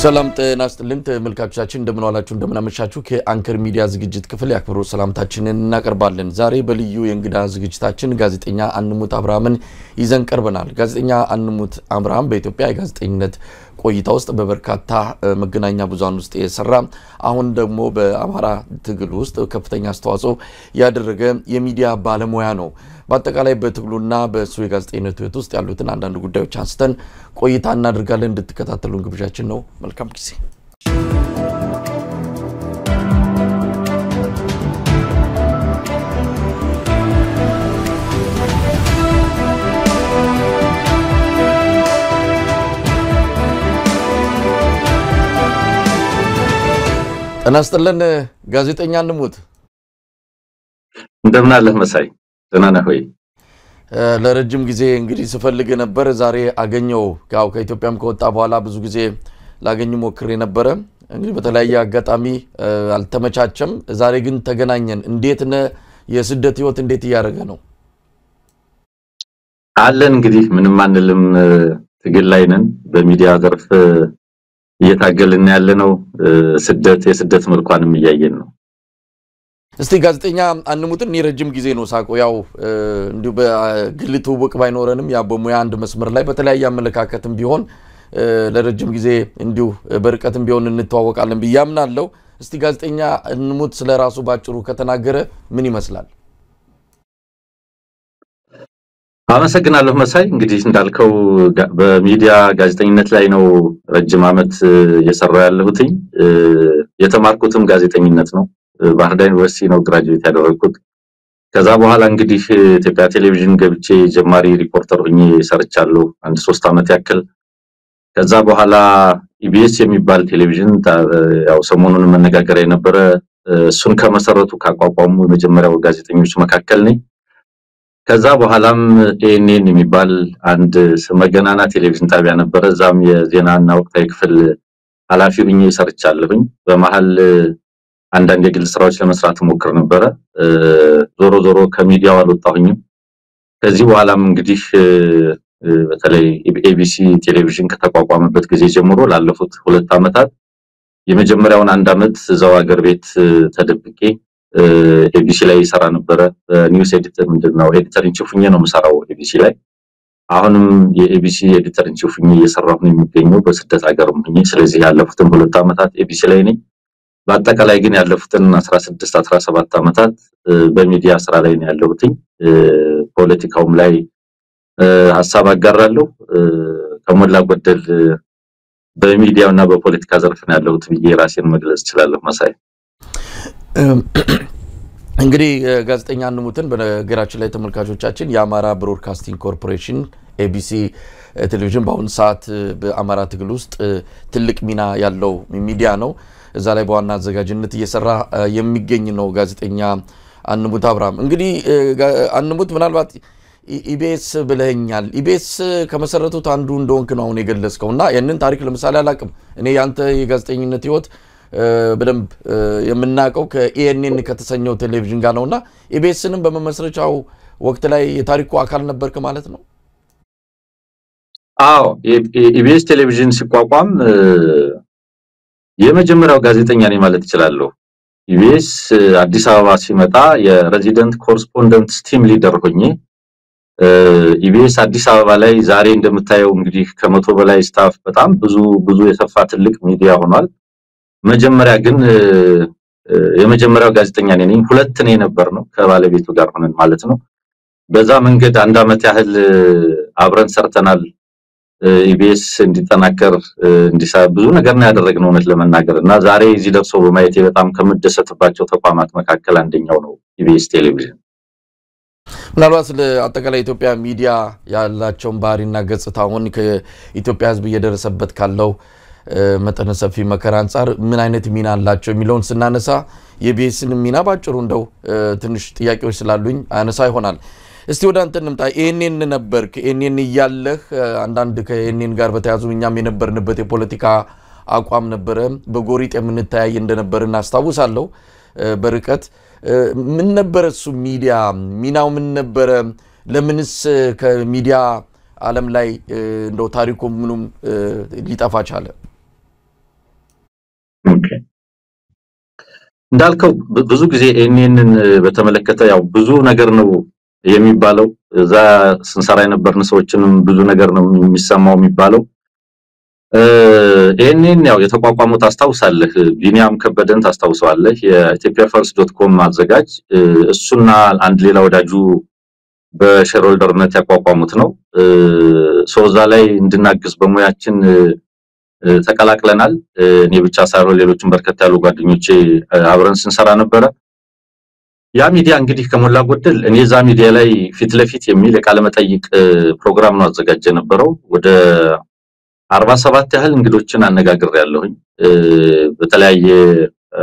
ሰላም ጤና ይስጥልን ተመልካቾቻችን እንደምን ዋላችሁ እንደምን አመሻችሁ ከአንከር ሚዲያ ዝግጅት ክፍል ያክብሩ ሰላምታችንን እናቀርባለን ዛሬ በልዩ የእንግዳ ዝግጅታችን ጋዜጠኛ አንሙት አብርሃምን ይዘን ቀርበናል ጋዜጠኛ አንሙት አብርሃም በኢትዮጵያ የጋዜጠኝነት ቆይታ ውስጥ በበርካታ መገናኛ ብዙሃን ውስጥ የሰራ አሁን ደግሞ በአማራ ትግል ውስጥ ከፍተኛ አስተዋጽኦ ያደረገ የሚዲያ ባለሙያ ነው በአጠቃላይ በትግሉና በሱ የጋዜጠኝነት ህይወት ውስጥ ያሉትን አንዳንድ ጉዳዮች አንስተን ቆይታ እናደርጋለን እንድትከታተሉን ግብዣችን ነው መልካም ጊዜ እናስተለን ጋዜጠኛ አንሙት እንደምን አለህ መሳይ ደህና ነህ ወይ ለረጅም ጊዜ እንግዲህ ስፈልግ ነበር ዛሬ አገኘው ያው ከኢትዮጵያም ከወጣ በኋላ ብዙ ጊዜ ላገኝ ሞክሬ ነበር እንግዲህ በተለያየ አጋጣሚ አልተመቻቸም ዛሬ ግን ተገናኘን እንዴት ነው የስደት ህይወት እንዴት ያያረገ ነው አለን እንግዲህ ምንም አንልም ትግል ላይ ነን በሚዲያ ዘርፍ እየታገልን ያለነው የስደት መልኳንም እያየን ነው እስቲ ጋዜጠኛ አንሙትን ረጅም ጊዜ ነው ሳቆ ያው እንዲሁ በግልቱ ወቅ ባይኖረንም ያ በሙያ አንድ መስመር ላይ በተለያየ አመለካከትም ቢሆን ለረጅም ጊዜ እንዲሁ በርቀትም ቢሆን እንተዋወቃለን በያምናለው እስቲ ጋዜጠኛ አንሙት ስለራሱ ባጭሩ ከተናገረ ምን ይመስላል አመሰግናለሁ መሳይ እንግዲህ እንዳልከው በሚዲያ ጋዜጠኝነት ላይ ነው ረጅም አመት እየሰራው ያለሁት የተማርኩትም ጋዜጠኝነት ነው ባህርዳር ዩኒቨርሲቲ ነው ግራጁዌት ያደረኩት ከዛ በኋላ እንግዲህ ኢትዮጵያ ቴሌቪዥን ገብቼ ጀማሪ ሪፖርተር ሆኜ ሰርቻለሁ አንድ 3 አመት ያክል ከዛ በኋላ ኢቢኤስ የሚባል ቴሌቪዥን ያው ሰሞኑን መነጋገር የነበረ እሱን ከመሰረቱ ካቋቋሙ የመጀመሪያው ጋዜጠኞች መካከል ነኝ ከዛ በኋላም ኤኤንኤን የሚባል አንድ ስመገናና ቴሌቪዥን ጣቢያ ነበር እዛም የዜናና ወቅታዊ ክፍል ኃላፊ ሆኜ ሰርቻለሁኝ በመሃል አንዳንድ የግል ስራዎች ለመስራት ሞክር ነበር ዞሮ ከሚዲያው አልወጣሁኝም ከዚህ በኋላም እንግዲህ በተለይ ኤቢሲ ቴሌቪዥን ከተቋቋመበት ጊዜ ጀምሮ ላለፉት 2 አመታት የመጀመሪያውን 1 አመት እዛው ሀገር ቤት ተደብቄ ኤቢሲ ላይ ሰራ ነበር ኒውስ ኤዲተር ምንድነው ኤዲተር ኢንቺፍኝ ነው መሰራው ኤቢሲ ላይ አሁንም የኤቢሲ ኤዲተር ኢንቺፍኝ እየሰራሁ ነው የሚገኘው በስደት ሀገርም ነኝ ስለዚህ ያለፉትን 2 አመታት ኤቢሲ ላይ ነኝ በአጠቃላይ ግን ያለፉትን 16 17 አመታት በሚዲያ ስራ ላይ ነው ያለሁት ፖለቲካውም ላይ ሐሳብ አጋራለሁ ከሞላ ጎደል በሚዲያውና በፖለቲካ ዘርፍ ነው ያለሁት ብዬ ራሴን መግለጽ ይችላልሁ መሳይ እንግዲህ ጋዜጠኛ አንሙትን በነገራችን ላይ ተመልካቾቻችን የአማራ ብሮድካስቲንግ ኮርፖሬሽን ኤቢሲ ቴሌቪዥን በአሁን ሰዓት በአማራ ትግል ውስጥ ትልቅ ሚና ያለው ሚዲያ ነው እዛ ላይ በዋና አዘጋጅነት እየሰራ የሚገኝ ነው ጋዜጠኛ አንሙት አብርሃም እንግዲህ አንሙት ምናልባት ኢቢኤስ ብለኛል ኢቢኤስ ከመሰረቱት አንዱ እንደሆንክ ነው አሁን የገለጽከውና ያንን ታሪክ ለምሳሌ አላቅም እኔ ያንተ የጋዜጠኝነት ህይወት በደንብ የምናቀው ከኤኤንኤን ከተሰኘው ቴሌቪዥን ጋር ነውና ኢቢኤስንም በመመስረቻው ወቅት ላይ የታሪኩ አካል ነበርክ ማለት ነው አዎ ኢቢኤስ ቴሌቪዥን ሲቋቋም የመጀመሪያው ጋዜጠኛ ነኝ ማለት ይችላልሁ ኢቢኤስ አዲስ አበባ ሲመጣ የሬዚደንት ኮረስፖንደንት ቲም ሊደር ሆኜ ኢቢኤስ አዲስ አበባ ላይ ዛሬ እንደምታየው እንግዲህ ከ100 በላይ ስታፍ በጣም ብዙ የሰፋ ትልቅ ሚዲያ ሆኗል መጀመሪያ ግን የመጀመሪያው ጋዜጠኛ ነኝ ሁለት ነኝ ነበር ነው ከባለቤቱ ጋር ሆነን ማለት ነው በዛ መንገድ 1 አመት ያህል አብረን ሰርተናል ኢቢኤስ እንዲጠናከር እንዲሳብ ብዙ ነገር ነው ያደረግነው እውነት ለመናገርና ዛሬ እዚህ ደርሶ በማየቴ በጣም ከመደሰትባቸው ተቋማት መካከል አንደኛው ነው ኢቢኤስ ቴሌቪዥን ምናልባት ለአጠቃላይ ኢትዮጵያ ሚዲያ ያላቸው ባህሪና ገጽታውን ከኢትዮጵያ ህዝብ እየደረሰበት ካለው መጠነ ሰፊ መከራ አንፃር ምን አይነት ሚና አላቸው የሚለውን ስናነሳ የኢቢኤስን ሚና ባጭሩ እንደው ትንሽ ጥያቄዎች ስላሉኝ አነሳ ይሆናል እስቲ ወደ አንተ እንምጣ ኤኤንኤን ነበርክ ኤኤንኤን ይያለህ አንዳንድ ከኤኤንኤን ጋር በተያዙ እኛም የነበርንበት የፖለቲካ አቋም ነበረ በጎሪጥ የምንተያይ እንደነበርና አስተዋውሳለሁ በርቀት ምን ነበር እሱ ሚዲያ ሚናው ምን ነበር ለምንስ ከሚዲያ ዓለም ላይ እንደው ታሪኩ ምኑም ሊጠፋ ቻለ ኦኬ እንዳልከው ብዙ ጊዜ እኔንን በተመለከተ ያው ብዙ ነገር ነው የሚባለው እዛ ስንሰራ የነበርን ሰዎችንም ብዙ ነገር ነው የሚሰማው የሚባለው እኔን ያው የተቋቋመው ታስታውሳለህ ቢኒያም ከበደን ታስታውሳለህ የኢትዮጵያፈርስ.com ማዘጋጅ እሱና አንድ ሌላ ወዳጁ በሼርሆልደርነት ያቋቋሙት ነው ሶዛ ላይ እንድናግዝ በሙያችን ተቀላቅለናል እኔ ብቻ ሳይሆን ሌሎችም በርከት ያሉ ጓደኞቼ አብረን ስንሰራ ነበር ያ ሚዲያ እንግዲህ ከሞላ ጎደል እኔ ዛ ሚዲያ ላይ ፊት ለፊት የሚል የቃለ መጠይቅ ፕሮግራም ነው አዘጋጀ ነበረው ወደ 47 ያህል እንግዶችን አነጋግሬያለሁኝ በተለያየ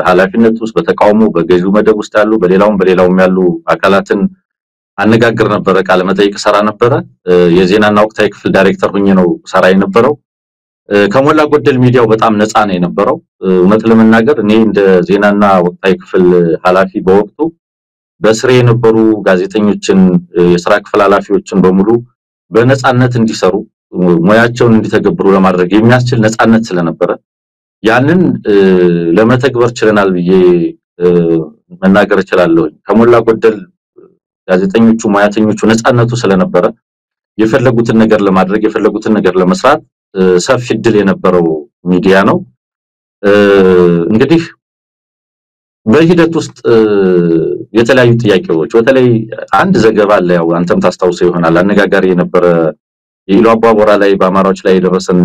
ኃላፊነት ውስጥ በተቃውሞ በገዢው መደብ ውስጥ ያሉ በሌላውም ያሉ አካላትን አነጋግር ነበር ቃለ መጠይቅ ሰራ ነበር የዜናና ወቅታዊ ክፍል ዳይሬክተር ሆኜ ነው ሰራ የነበረው ከሞላ ጎደል ሚዲያው በጣም ነፃ ነው የነበረው እውነት ለመናገር እኔ እንደ ዜናና ወቅታዊ ክፍል ኃላፊ በወቅቱ በስሬ የነበሩ ጋዜጠኞችን የሥራ ክፍል ኃላፊዎችን በሙሉ በነፃነት እንዲሰሩ ሙያቸውን እንዲተገብሩ ለማድረግ የሚያስችል ነፃነት ስለነበረ ያንን ለመተግበር ችለናል ብዬ መናገር እችላለሁ ከሞላ ጎደል ጋዜጠኞቹ ሙያተኞቹ ነፃነቱ ስለነበረ የፈለጉትን ነገር ለማድረግ የፈለጉትን ነገር ለመስራት ሰፊ ድል የነበረው ሚዲያ ነው እንግዲህ በሂደት ውስጥ የተለያዩ ጥያቄዎች በተለይ አንድ ዘገባ አለ ያው አንተም ታስታውሰው ይሆናል አነጋጋሪ የነበረ የኢሉ አባቦራ ላይ በአማራዎች ላይ የደረሰን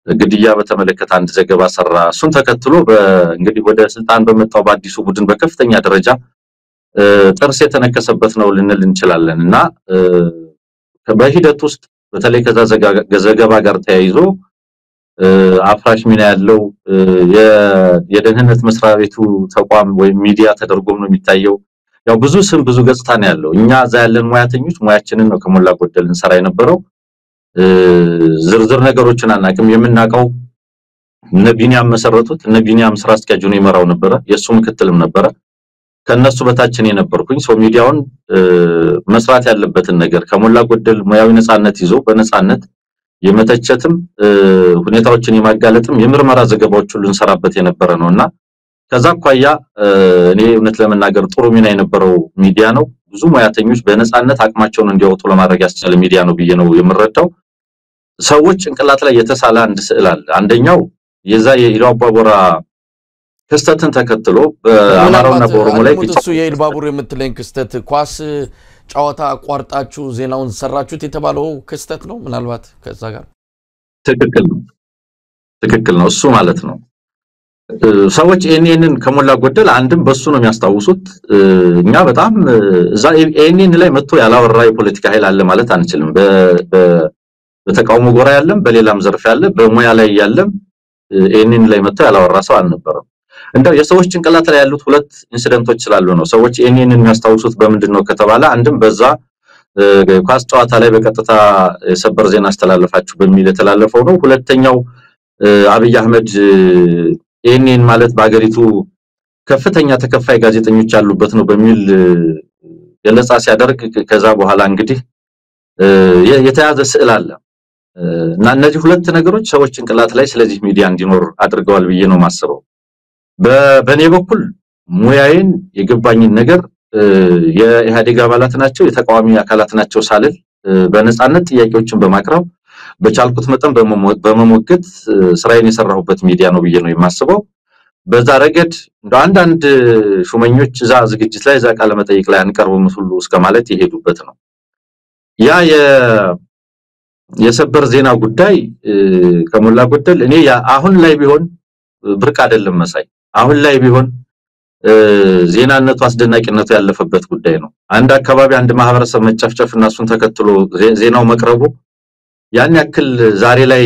ግድያ በተመለከተ አንድ ዘገባ ሰራ እሱን ተከትሎ እንግዲህ ወደ ስልጣን በመጣው በአዲሱ ቡድን በከፍተኛ ደረጃ ጥርስ የተነከሰበት ነው ልንል እንችላለንና በሂደት ውስጥ በተለይ ከዛ ዘገባ ጋር ተያይዞ አፍራሽ ሚና ያለው የደህንነት መስሪያ ቤቱ ተቋም ወይ ሚዲያ ተደርጎም ነው የሚታየው ያው ብዙ ስም ብዙ ገጽታ ነው ያለው እኛ ዛ ያለን ሙያተኞች ሙያችንን ነው ከሞላ ጎደል እንሰራ የነበረው ዝርዝር ነገሮችን አናቅም የምናቀው ነቢኒያም መሰረቱት ነቢኒያም ስራ አስኪያጅ ነው ይመራው ነበር የሱ ምክትልም ነበር ከነሱ በታችን የነበርኩኝ ሶ ሚዲያውን መስራት ያለበትን ነገር ከሞላ ጎደል ሙያዊ ነፃነት ይዞ በነፃነት የመተቸትም ሁኔታዎችን የማጋለጥም የምርመራ ዘገባዎችን ሁሉ እንሰራበት የነበረ ነውና ከዛ ቋያ እኔ እውነት ለመናገር ጥሩ ሚና የነበረው ሚዲያ ነው ብዙ ሙያተኞች በነፃነት አቅማቸውን እንዲያወጡ ለማድረግ ያስቻለ ሚዲያ ነው ብዬ ነው የምረዳው ሰዎች እንቅላት ላይ የተሳለ አንድ ስዕል አለ አንደኛው የዛ የኢሉ አባቦራ ክስተትን ተከትሎ በአማራውና በኦሮሞ ላይ እሱ የኢሉ አባቦራ የምትለኝ ክስተት ኳስ ጫዋታ አቋርጣችሁ ዜናውን ሰራችሁት የተባለው ክስተት ነው ምናልባት ከዛ ጋር ትክክል ነው እሱ ማለት ነው ሰዎች ኤንኤንን ከሞላ ጎደል አንድም በሱ ነው የሚያስታውሱት እኛ በጣም እዛ ኤንኤን ላይ መጥቶ ያላወራ የፖለቲካ ኃይል አለ ማለት አንችልም በተቃውሞ ጎራ ያለም በሌላም ዘርፍ ያለ በሙያ ላይ ያለም ኤንኤን ላይ መጥቶ ያላወራ ሰው አልነበረም እንደው የሰዎች ጭንቅላት ላይ ያሉት ሁለት ኢንሲደንቶች ስላሉ ነው ሰዎች ኤንኤንን የሚያስታውሱት በምንድነው ከተባለ አንድም በዛ ኳስ ጨዋታ ላይ በቀጥታ ሰበር ዜና አስተላለፋችሁ በሚል የተላለፈው ነው ሁለተኛው አብይ አህመድ ኤንኤን ማለት በአገሪቱ ከፍተኛ ተከፋይ ጋዜጠኞች ያሉበት ነው በሚል ገለጻ ሲያደርግ ከዛ በኋላ እንግዲህ የተያዘ ስዕል አለ እና እነዚህ ሁለት ነገሮች ሰዎች ጭንቅላት ላይ ስለዚህ ሚዲያ እንዲኖር አድርገዋል ብዬ ነው ማስበው በኔ በኩል ሙያዬን የገባኝን ነገር የኢህአዴግ አባላት ናቸው የተቃዋሚ አካላት ናቸው ሳልል በነፃነት ጥያቄዎችን በማቅረብ በቻልኩት መጠን በመሞገት ስራዬን የሰራሁበት ሚዲያ ነው ብዬ ነው የማስበው በዛ ረገድ እንደ አንዳንድ ሹመኞች ዛ ዝግጅት ላይ ዛ ቃለ መጠይቅ ላይ አንቀርብም ሁሉ እስከ ማለት ይሄዱበት ነው ያ የሰበር ዜና ጉዳይ ከሞላ ጎደል እኔ አሁን ላይ ቢሆን ብርቅ አይደለም መሳይ አሁን ላይ ቢሆን ዜናነቱ አስደናቂነቱ ያለፈበት ጉዳይ ነው አንድ አካባቢ አንድ ማህበረሰብ መጨፍጨፍና እሱን ተከትሎ ዜናው መቅረቡ ያን ያክል ዛሬ ላይ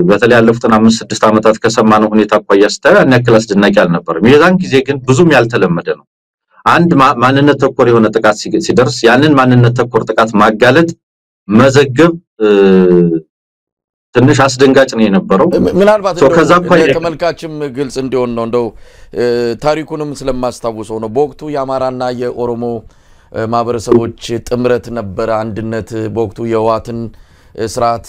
በተለይ ያለፉትን 5-6 አመታት ከሰማነው ሁኔታ ቆያስታ ያን ያክል አስደናቂ አልነበረም የዛን ጊዜ ግን ብዙም ያልተለመደ ነው አንድ ማንነት ተኮር የሆነ ጥቃት ሲደርስ ያንን ማንነት ተኮር ጥቃት ማጋለጥ መዘገብ ትንሽ አስደንጋጭ ነው የነበረው ምናልባት ተመልካችም ግልጽ እንዲሆን ነው እንደው ታሪኩንም ስለማስታውሰው ነው በወቅቱ የአማራና የኦሮሞ ማህበረሰቦች ጥምረት ነበር አንድነት በወቅቱ የዋትን ስርዓት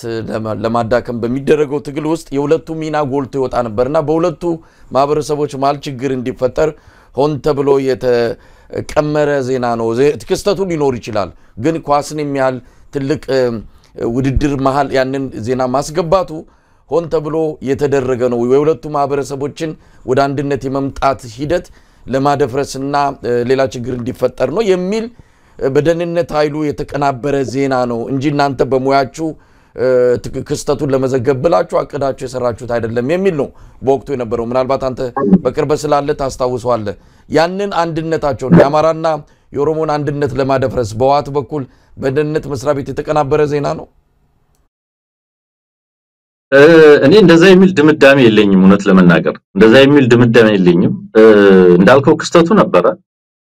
ለማዳከም በሚደረገው ትግል ውስጥ የሁለቱ ሚና ጎልቶ ይወጣ ነበርና በሁለቱ ማህበረሰቦች መሃል ችግር እንዲፈጠር ሆን ተብሎ የተቀመረ ዜና ነው። ክስተቱ ሊኖር ይችላል፣ ግን ኳስን የሚያል ትልቅ ውድድር መሃል ያንን ዜና ማስገባቱ ሆን ተብሎ የተደረገ ነው። የሁለቱ ማህበረሰቦችን ወደ አንድነት የመምጣት ሂደት ለማደፍረስና ሌላ ችግር እንዲፈጠር ነው የሚል በደህንነት ኃይሉ የተቀናበረ ዜና ነው እንጂ እናንተ በሙያችሁ ክስተቱን ለመዘገብ ብላችሁ አቅዳችሁ የሰራችሁት አይደለም የሚል ነው በወቅቱ የነበረው። ምናልባት አንተ በቅርበት ስላለ ታስታውሰዋለህ። ያንን አንድነታቸውን የአማራና የኦሮሞን አንድነት ለማደፍረስ በህወሓት በኩል በደህንነት መስሪያ ቤት የተቀናበረ ዜና ነው። እኔ እንደዛ የሚል ድምዳሜ የለኝም። እውነት ለመናገር እንደዛ የሚል ድምዳሜ የለኝም። እንዳልከው ክስተቱ ነበረ።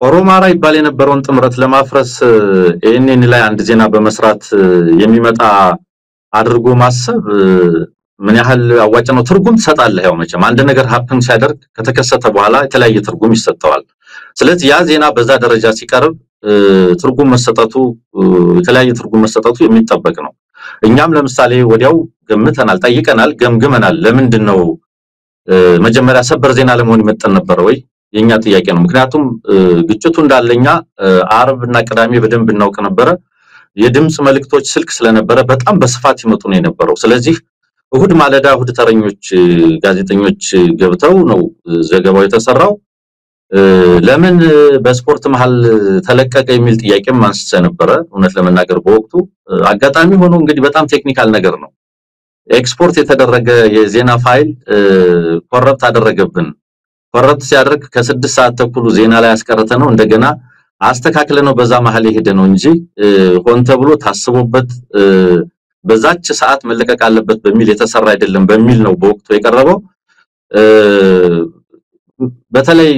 ኦሮማራ ይባል የነበረውን ጥምረት ለማፍረስ ኤንኤን ላይ አንድ ዜና በመስራት የሚመጣ አድርጎ ማሰብ ምን ያህል አዋጭ ነው? ትርጉም ትሰጣለህ። ያው መቼም አንድ ነገር ሀፕን ሲያደርግ ከተከሰተ በኋላ የተለያየ ትርጉም ይሰጠዋል። ስለዚህ ያ ዜና በዛ ደረጃ ሲቀርብ ትርጉም መሰጠቱ የተለያየ ትርጉም መሰጠቱ የሚጠበቅ ነው። እኛም ለምሳሌ ወዲያው ገምተናል፣ ጠይቀናል፣ ገምግመናል። ለምንድነው መጀመሪያ ሰበር ዜና ለመሆን ይመጣ ነበር ወይ? የኛ ጥያቄ ነው። ምክንያቱም ግጭቱ እንዳለኛ አርብና ቅዳሜ በደንብ እናውቅ ነበር። የድምጽ መልእክቶች ስልክ ስለነበረ በጣም በስፋት ይመጡ ነው የነበረው። ስለዚህ እሁድ ማለዳ እሁድ ተረኞች ጋዜጠኞች ገብተው ነው ዘገባው የተሰራው። ለምን በስፖርት መሃል ተለቀቀ የሚል ጥያቄም አንስተ ነበር። እውነት ለመናገር በወቅቱ አጋጣሚ ሆኖ እንግዲህ በጣም ቴክኒካል ነገር ነው። ኤክስፖርት የተደረገ የዜና ፋይል ኮረፕት አደረገብን። ኮረፕት ሲያደርግ ከ6 ሰዓት ተኩል ዜና ላይ ያስቀረተ ነው። እንደገና አስተካክለ ነው በዛ መሃል የሄደ ነው እንጂ ሆን ተብሎ ታስቦበት በዛች ሰዓት መለቀቅ አለበት በሚል የተሰራ አይደለም በሚል ነው በወቅቱ የቀረበው። በተለይ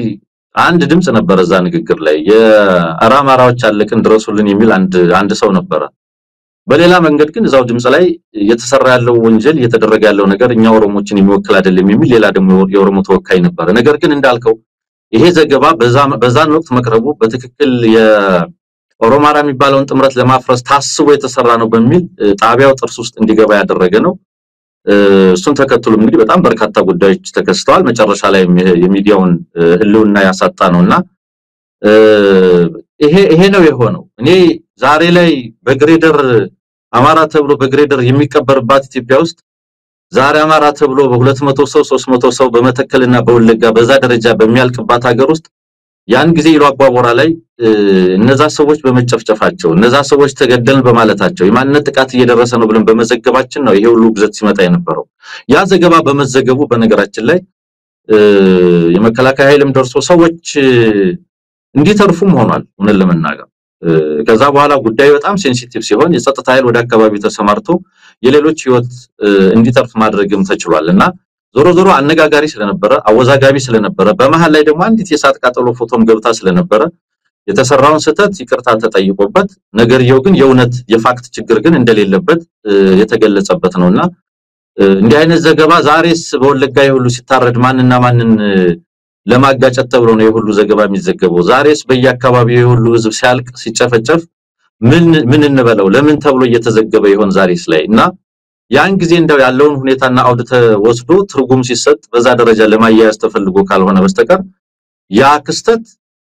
አንድ ድምጽ ነበር እዛ ንግግር ላይ የአራማራዎች አለቅን ድረሱልን የሚል አንድ ሰው ነበር። በሌላ መንገድ ግን እዛው ድምጽ ላይ የተሰራ ያለው ወንጀል የተደረገ ያለው ነገር እኛ ኦሮሞችን የሚወክል አይደለም የሚል ሌላ ደግሞ የኦሮሞ ተወካይ ነበር። ነገር ግን እንዳልከው ይሄ ዘገባ በዛን ወቅት መቅረቡ በትክክል የኦሮማራ የሚባለውን ጥምረት ለማፍረስ ታስቦ የተሰራ ነው በሚል ጣቢያው ጥርስ ውስጥ እንዲገባ ያደረገ ነው። እሱን ተከትሎ እንግዲህ በጣም በርካታ ጉዳዮች ተከስተዋል። መጨረሻ ላይ የሚዲያውን ህልውና ያሳጣ ነውና ይሄ ነው የሆነው። እኔ ዛሬ ላይ በግሬደር አማራ ተብሎ በግሬደር የሚቀበርባት ኢትዮጵያ ውስጥ ዛሬ አማራ ተብሎ በ200 ሰው 300 ሰው በመተከልና በወለጋ በዛ ደረጃ በሚያልቅባት ሀገር ውስጥ ያን ጊዜ ይሉ አቋቦራ ላይ እነዛ ሰዎች በመጨፍጨፋቸው እነዛ ሰዎች ተገደልን በማለታቸው የማንነት ጥቃት እየደረሰ ነው ብለን በመዘገባችን ነው ይሄ ሁሉ ግዘት ሲመጣ የነበረው። ያ ዘገባ በመዘገቡ በነገራችን ላይ የመከላከያ ኃይልም ደርሶ ሰዎች እንዲተርፉም ሆኗል። እውነት ለመናገር ከዛ በኋላ ጉዳዩ በጣም ሴንሲቲቭ ሲሆን የጸጥታ ኃይል ወደ አካባቢው ተሰማርቶ የሌሎች ህይወት እንዲተርፍ ማድረግም ተችሏልና ዞሮ አነጋጋሪ ስለነበረ አወዛጋቢ ስለነበረ በመሃል ላይ ደግሞ አንዲት የሳት ቃጠሎ ፎቶም ገብታ ስለነበረ የተሰራውን ስህተት ይቅርታ ተጠይቆበት ነገርየው ግን የእውነት የፋክት ችግር ግን እንደሌለበት የተገለጸበት ነውና እንዲህ አይነት ዘገባ ዛሬስ በወለጋ ሁሉ ሲታረድ ማንና ማንን ለማጋጨት ተብሎ ነው የሁሉ ዘገባ የሚዘገበው። ዛሬስ በየአካባቢው የሁሉ ህዝብ ሲያልቅ ሲጨፈጨፍ ምን እንበለው? ለምን ተብሎ እየተዘገበ ይሆን ዛሬስ ላይ? እና ያን ጊዜ እንደው ያለውን ሁኔታና አውድተ ወስዶ ትርጉም ሲሰጥ በዛ ደረጃ ለማያያዝ ተፈልጎ ካልሆነ በስተቀር ያ ክስተት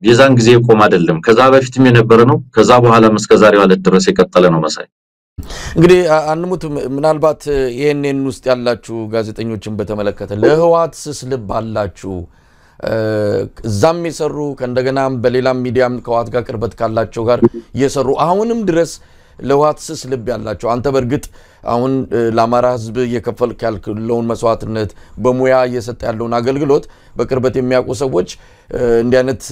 የዛን ጊዜ ቆም አይደለም። ከዛ በፊትም የነበረ ነው። ከዛ በኋላ እስከዛሬው አለት ድረስ የቀጠለ ነው መሳይ። እንግዲህ አንሙት ምናልባት ይሄንን ውስጥ ያላችሁ ጋዜጠኞችን በተመለከተ ለህወሓት ስስልብ አላችሁ እዛም የሰሩ ከእንደገናም በሌላም ሚዲያም ከህወሓት ጋር ቅርበት ካላቸው ጋር የሰሩ አሁንም ድረስ ለህወሓት ስስልብ ያላችሁ አንተ በርግጥ አሁን ለአማራ ህዝብ የከፈልክ ያለውን መስዋዕትነት በሙያ እየሰጠ ያለውን አገልግሎት በቅርበት የሚያውቁ ሰዎች እንዲህ አይነት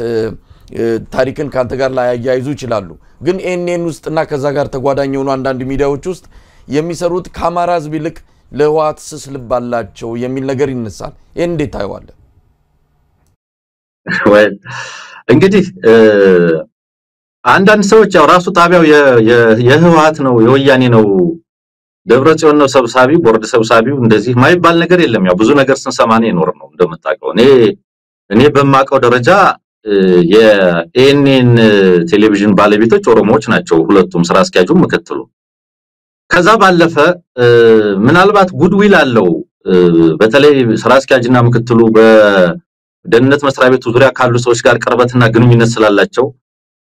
ታሪክን ካንተ ጋር ላይ ያያይዙ ይችላሉ። ግን ኤንኤን ውስጥና ከዛ ጋር ተጓዳኝ የሆኑ አንዳንድ ሚዲያዎች ውስጥ የሚሰሩት ከአማራ ህዝብ ይልቅ ለህወሓት ስስልብ አላቸው የሚል ነገር ይነሳል። እንዴት ታየዋለህ? ወይ እንግዲህ አንዳንድ ሰዎች ያው ራሱ ጣቢያው የህወሓት ነው የወያኔ ነው ደብረጽዮን ነው ሰብሳቢ ቦርድ ሰብሳቢው እንደዚህ ማይባል ነገር የለም። ያው ብዙ ነገር ስንሰማኔ ይኖር ነው እንደምታውቀው። እኔ በማቀው ደረጃ የኤንኤን ቴሌቪዥን ባለቤቶች ኦሮሞዎች ናቸው ሁለቱም ስራ አስኪያጁም ምክትሉ። ከዛ ባለፈ ምናልባት ጉድዊል አለው በተለይ ስራ አስኪያጅና ምክትሉ በደህንነት መስሪያ ቤቱ ዙሪያ ካሉ ሰዎች ጋር ቅርበትና ግንኙነት ስላላቸው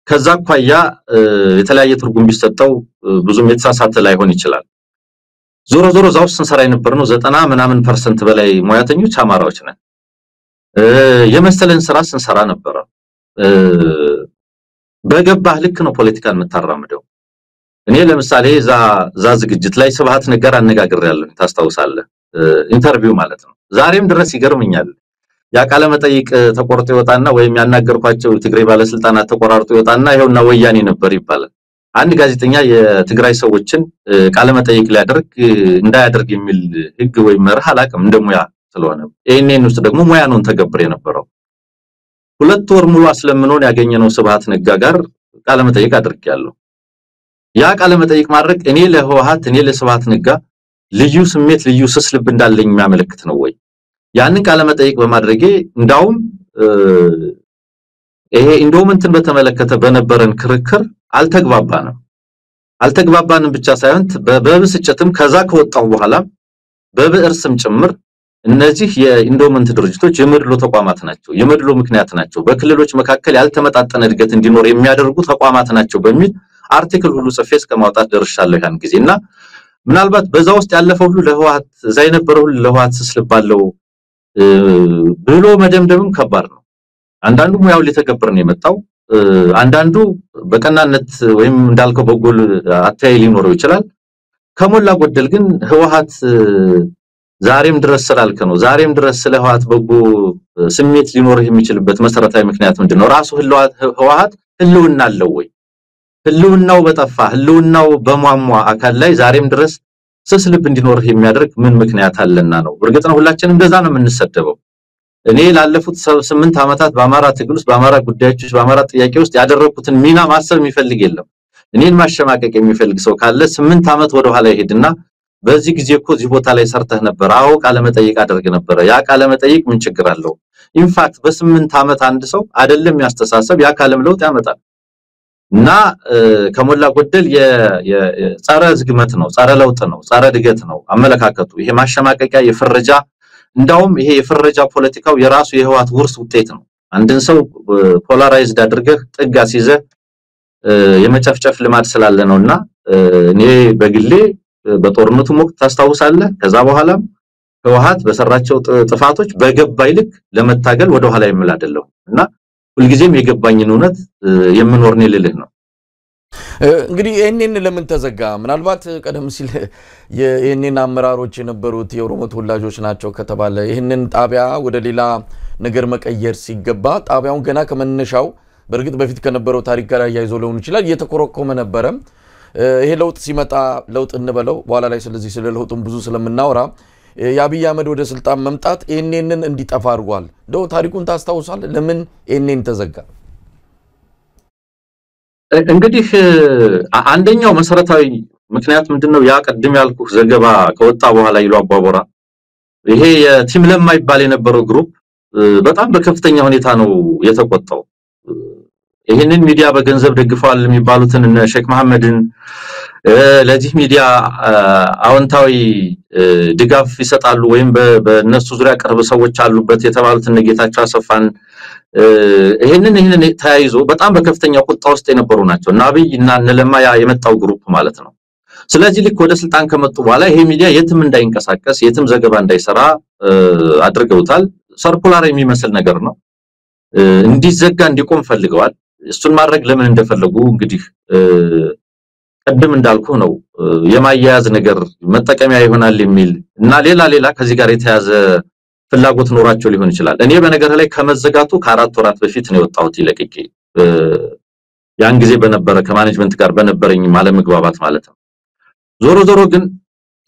ከዛ ኳያ የተለያየ ትርጉም ቢሰጠው ብዙም የተሳሳተ ላይሆን ይችላል ዞሮ ዞሮ ዛው ስንሰራ የነበርነው 90% በላይ ሙያተኞች አማራዎች ነን የመሰለን ስራ ስንሰራ ነበር በገባህ ልክ ነው ፖለቲካን መታራምደው እኔ ለምሳሌ ዛ ዝግጅት ላይ ስብሃት ነገር አነጋግሬያለሁ ታስታውሳለህ ኢንተርቪው ማለት ነው ዛሬም ድረስ ይገርመኛል ያ ቃለ መጠይቅ ተቆርጦ ይወጣና ወይም ያናገርኳቸው ትግራይ ባለስልጣናት ተቆራርጦ ይወጣና ይሄውና ወያኔ ነበር ይባላል አንድ ጋዜጠኛ የትግራይ ሰዎችን ቃለ መጠይቅ ሊያደርግ እንዳያደርግ የሚል ህግ ወይ መርህ አላቀም እንደሙያ ስለሆነ ይሄንን ውስጥ ደግሞ ሙያ ነው ተገብር የነበረው ሁለት ወር ሙሉ አስለምኖን ያገኘነው ስብሃት ነጋ ጋር ቃለ መጠይቅ አድርጌያለሁ ያ ቃለ መጠይቅ ማድረግ እኔ ለህወሓት እኔ ለስብሃት ነጋ ልዩ ስሜት ልዩ ስስልብ እንዳለኝ የሚያመለክት ነው ወይ ያንን ቃለ መጠይቅ በማድረጌ እንዳውም ይሄ ኢንዶመንትን በተመለከተ በነበረን ክርክር አልተግባባንም ብቻ ሳይሆን በብስጭትም ከዛ ከወጣው በኋላ በብዕር ስም ጭምር እነዚህ የኢንዶመንት ድርጅቶች የመድሎ ተቋማት ናቸው የመድሎ ምክንያት ናቸው በክልሎች መካከል ያልተመጣጠነ እድገት እንዲኖር የሚያደርጉ ተቋማት ናቸው በሚል አርቲክል ሁሉ ጽፌስ ከማውጣት ደርሻለሁ ያን ጊዜና ምናልባት በዛ ውስጥ ያለፈው ሁሉ ለህወሓት ዛይ ነበረው ለህወሓት ስስልባለው ብሎ መደምደምም ከባድ ነው አንዳንዱ ሙያው ሊተገብር ነው የመጣው አንዳንዱ በቀናነት ወይም እንዳልከው በጎል አታይል ሊኖረው ይችላል ከሞላ ጎደል ግን ህወሓት ዛሬም ድረስ ስላልከ ነው ዛሬም ድረስ ስለህወሓት በጎ ስሜት ሊኖርህ የሚችልበት መሰረታዊ ምክንያት ምንድነው ራሱ ህወሓት ህልውና አለው ወይ ህልውናው በጠፋ ህልውናው በሟሟ አካል ላይ ዛሬም ድረስ ስስልብ እንዲኖርህ የሚያደርግ ምን ምክንያት አለና ነው እርግጥ ነው ሁላችንም እንደዛ ነው የምንሰደበው እኔ ላለፉት 8 አመታት በአማራ ትግል ውስጥ በአማራ ጉዳዮች በአማራ ጥያቄ ውስጥ ያደረኩትን ሚና ማሰብ የሚፈልግ የለም እኔን ማሸማቀቅ የሚፈልግ ሰው ካለ 8 አመት ወደ ኋላ ይሄድና በዚህ ጊዜ እኮ እዚህ ቦታ ላይ ሰርተህ ነበር አዎ ቃለ መጠይቅ አድርግ ነበር ያ ቃለ መጠይቅ ምን ችግር አለው ኢንፋክት በ8 አመት አንድ ሰው አይደለም ያስተሳሰብ ያ ካለም ለውጥ ያመጣል እና ከሞላ ጎደል የጸረ ዝግመት ነው ጸረ ለውጥ ነው ጸረ ድገት ነው አመለካከቱ ይሄ ማሸማቀቂያ የፍረጃ እንዳውም ይሄ የፍረጃ ፖለቲካው የራሱ የህወሓት ውርስ ውጤት ነው አንድን ሰው ፖላራይዝድ አድርገህ ጥግ አስይዘህ የመጨፍጨፍ ልማድ ስላለ ነውና እኔ በግሌ በጦርነቱ ወቅት ታስታውሳለህ ከዛ በኋላ ህወሓት በሰራቸው ጥፋቶች በገባይ ልክ ለመታገል ወደ ኋላ ይምል አይደለም እና ሁልጊዜም የገባኝን እውነት የምኖር ነው ልልህ ነው እንግዲህ ይሄንን ለምን ተዘጋ ምናልባት ቀደም ሲል የይሄንን አመራሮች የነበሩት የኦሮሞ ተወላጆች ናቸው ከተባለ ይሄንን ጣቢያ ወደ ሌላ ነገር መቀየር ሲገባ ጣቢያውን ገና ከመነሻው በርግጥ በፊት ከነበረው ታሪክ ጋር ያይዞ ሊሆን ይችላል የተኮረኮመ ነበር ይሄ ለውጥ ሲመጣ ለውጥ እንበለው በኋላ ላይ ስለዚህ ስለ ለውጡም ብዙ ስለምናወራ የአብይ አህመድ ወደ ስልጣን መምጣት ይሄንን እንዲጠፋ አድርጓል ደው ታሪኩን ታስታውሳል ለምን ይሄንን ተዘጋ እንግዲህ አንደኛው መሰረታዊ ምክንያት ምንድነው ያ ቀድም ያልኩህ ዘገባ ከወጣ በኋላ ይሉ አባቦራ ይሄ የቲም ለማ ይባል የነበረው ግሩፕ በጣም በከፍተኛ ሁኔታ ነው የተቆጣው ይሄንን ሚዲያ በገንዘብ ደግፈዋል የሚባሉትን እነ ሼክ መሐመድን ለዚህ ሚዲያ አዎንታዊ ድጋፍ ይሰጣሉ ወይም በእነሱ ዙሪያ ቅርብ ሰዎች አሉበት የተባሉት እነ ጌታቸው አሰፋን ይሄንን ተያይዞ በጣም በከፍተኛ ቁጣ ውስጥ የነበሩ ናቸው እና አብይ እና ለማ የመጣው ግሩፕ ማለት ነው ስለዚህ ልክ ወደ ስልጣን ከመጡ በኋላ ይሄ ሚዲያ የትም እንዳይንቀሳቀስ የትም ዘገባ እንዳይሰራ አድርገውታል ሰርኩላር የሚመስል ነገር ነው እንዲዘጋ እንዲቆም ፈልገዋል እሱን ማድረግ ለምን እንደፈለጉ እንግዲህ ቀደም እንዳልኩ ነው የማያያዝ ነገር መጠቀሚያ ይሆናል የሚል እና ሌላ ከዚህ ጋር የተያዘ ፍላጎት ኖራቸው ሊሆን ይችላል እኔ በነገር ላይ ከመዘጋቱ ከ4 ወራት በፊት ነው የወጣሁት ይለቅቄ ያን ጊዜ በነበረ ከማኔጅመንት ጋር በነበረኝ ማለመግባባት ማለት ነው ዞሮ ግን